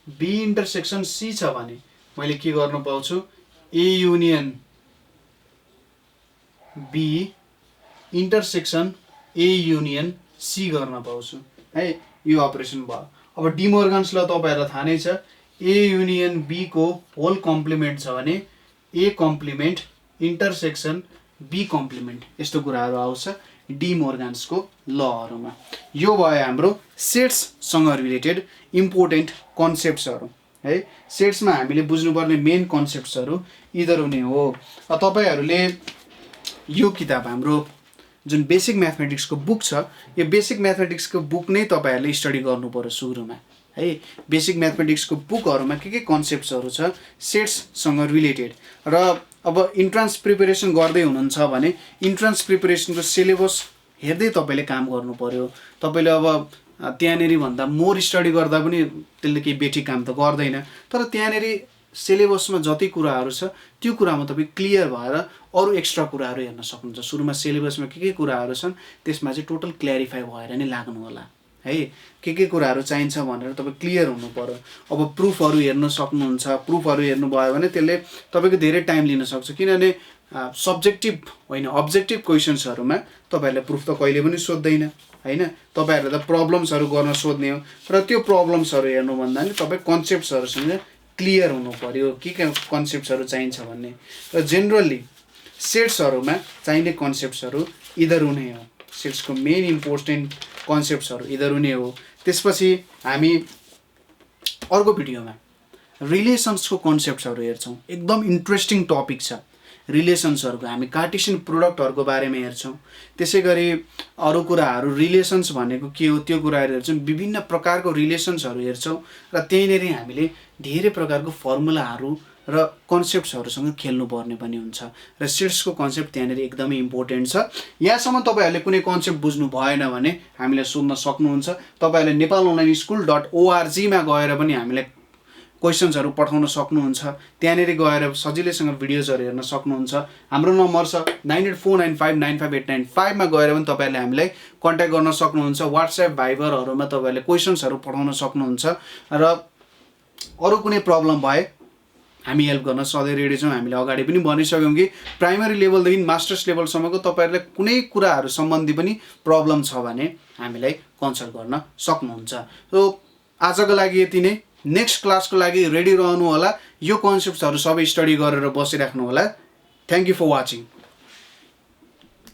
B intersection C छ भने मैले के गर्न पाउँछु, A union B intersection A union C गर्न पाउँछु है। यो अपरेसन भयो। अब डिमोर्गन्स ल तपाईँहरूलाई थाहा नै छ, ए युनियन बी को होल कम्प्लिमेन्ट छ भने ए कम्प्लिमेन्ट इन्टरसेक्सन बी कम्प्लिमेन्ट, यस्तो कुराहरू आउँछ डिमोर्गन्सको लहरूमा। यो भयो हाम्रो सेट्ससँग रिलेटेड इम्पोर्टेन्ट कन्सेप्ट्सहरू है। सेट्समा हामीले बुझ्नुपर्ने मेन कन्सेप्ट्सहरू यिनीहरू नै हो। तपाईँहरूले यो किताब हाम्रो जुन बेसिक म्याथमेटिक्सको बुक छ, यो बेसिक म्याथमेटिक्सको बुक नै तपाईँहरूले स्टडी गर्नु पर्यो सुरुमा है। बेसिक म्याथमेटिक्सको बुकहरूमा के कन्सेप्ट्सहरू छ सेट्ससँग रिलेटेड। र अब इन्ट्रान्स प्रिपरेसन गर्दै हुनुहुन्छ भने इन्ट्रान्स प्रिपरेसनको सिलेबस हेर्दै तपाईँले काम गर्नु पर्यो। तपाईँले अब त्यहाँनेरि भन्दा मोर स्टडी गर्दा पनि त्यसले केही बेठी काम त गर्दैन, तर त्यहाँनेरि सिलेबसमा जति कुराहरू छ त्यो कुरामा तपाईँ क्लियर भएर अरू एक्स्ट्रा कुराहरू हेर्न सक्नुहुन्छ। सुरुमा सिलेबसमा के कुराहरू छन् त्यसमा चाहिँ टोटल क्ल्यारिफाई भएर नै लाग्नु होला है। के कुराहरू चाहिन्छ भनेर तपाईँ क्लियर हुनु पर्यो। अब प्रुफहरू हेर्न सक्नुहुन्छ। प्रुफहरू हेर्नुभयो भने त्यसले तपाईँको धेरै टाइम लिन सक्छ, किनभने सब्जेक्टिभ होइन अब्जेक्टिभ क्वेसन्सहरूमा तपाईँहरूले प्रुफ त कहिले पनि सोध्दैन होइन। तपाईँहरूले त प्रब्लम्सहरू गर्न सोध्ने हो, र त्यो प्रब्लम्सहरू हेर्नुभन्दा नि तपाईँ कन्सेप्ट्सहरूसँग क्लियर हुनु पर्यो के कन्सेप्ट्सहरू चाहिन्छ भन्ने। र जेनरली सेट्सहरूमा चाहिने कन्सेप्ट्सहरू यिनीहरू नै हो। सेट्सको मेन इम्पोर्टेन्ट कन्सेप्ट्सहरू यिनीहरू नै हो। त्यसपछि हामी अर्को भिडियोमा रिलेसन्सको कन्सेप्ट्सहरू हेर्छौँ। एकदम इन्ट्रेस्टिङ टपिक छ रिलेसन्सहरूको। हामी कार्टेसियन प्रोडक्टहरूको बारेमा हेर्छौँ। त्यसै गरी अरू कुराहरू रिलेसन्स भनेको के हो त्यो कुराहरू हेर्छौँ। विभिन्न प्रकारको रिलेसन्सहरू हेर्छौँ र त्यहीँनिर हामीले धेरै प्रकारको फर्मुलाहरू र कन्सेप्ट्सहरूसँग खेल्नुपर्ने पनि हुन्छ। र सेट्सको कन्सेप्ट त्यहाँनिर एकदमै इम्पोर्टेन्ट छ। यहाँसम्म तपाईँहरूले कुनै कन्सेप्ट बुझ्नु भएन भने हामीलाई सोध्न सक्नुहुन्छ। तपाईँहरूले nepalonlineschool.org मा गएर पनि हामीलाई क्वेसन्सहरू पठाउन सक्नुहुन्छ। त्यहाँनिर गएर सजिलैसँग भिडियोजहरू हेर्न सक्नुहुन्छ। हाम्रो नम्बर छ 9849595895 मा गएर पनि तपाईँहरूले हामीलाई कन्ट्याक्ट गर्न सक्नुहुन्छ। वाट्सएप भाइबरहरूमा तपाईँहरूले क्वेसन्सहरू पठाउन सक्नुहुन्छ। र अरू कुनै प्रब्लम भए हामी हेल्प गर्न सधैँ रेडी छौँ। हामीले अगाडि पनि भनिसक्यौँ कि प्राइमरी लेभलदेखि मास्टर्स लेभलसम्मको तपाईँहरूले कुनै कुराहरू सम्बन्धी पनि प्रब्लम छ भने हामीलाई कन्सल्ट गर्न सक्नुहुन्छ। सो आजको लागि यति नै। नेक्स्ट क्लासको लागि रेडी रहनु होला। यो कन्सेप्ट्सहरू सबै स्टडी गरेर बसिराख्नु होला। Thank you for watching.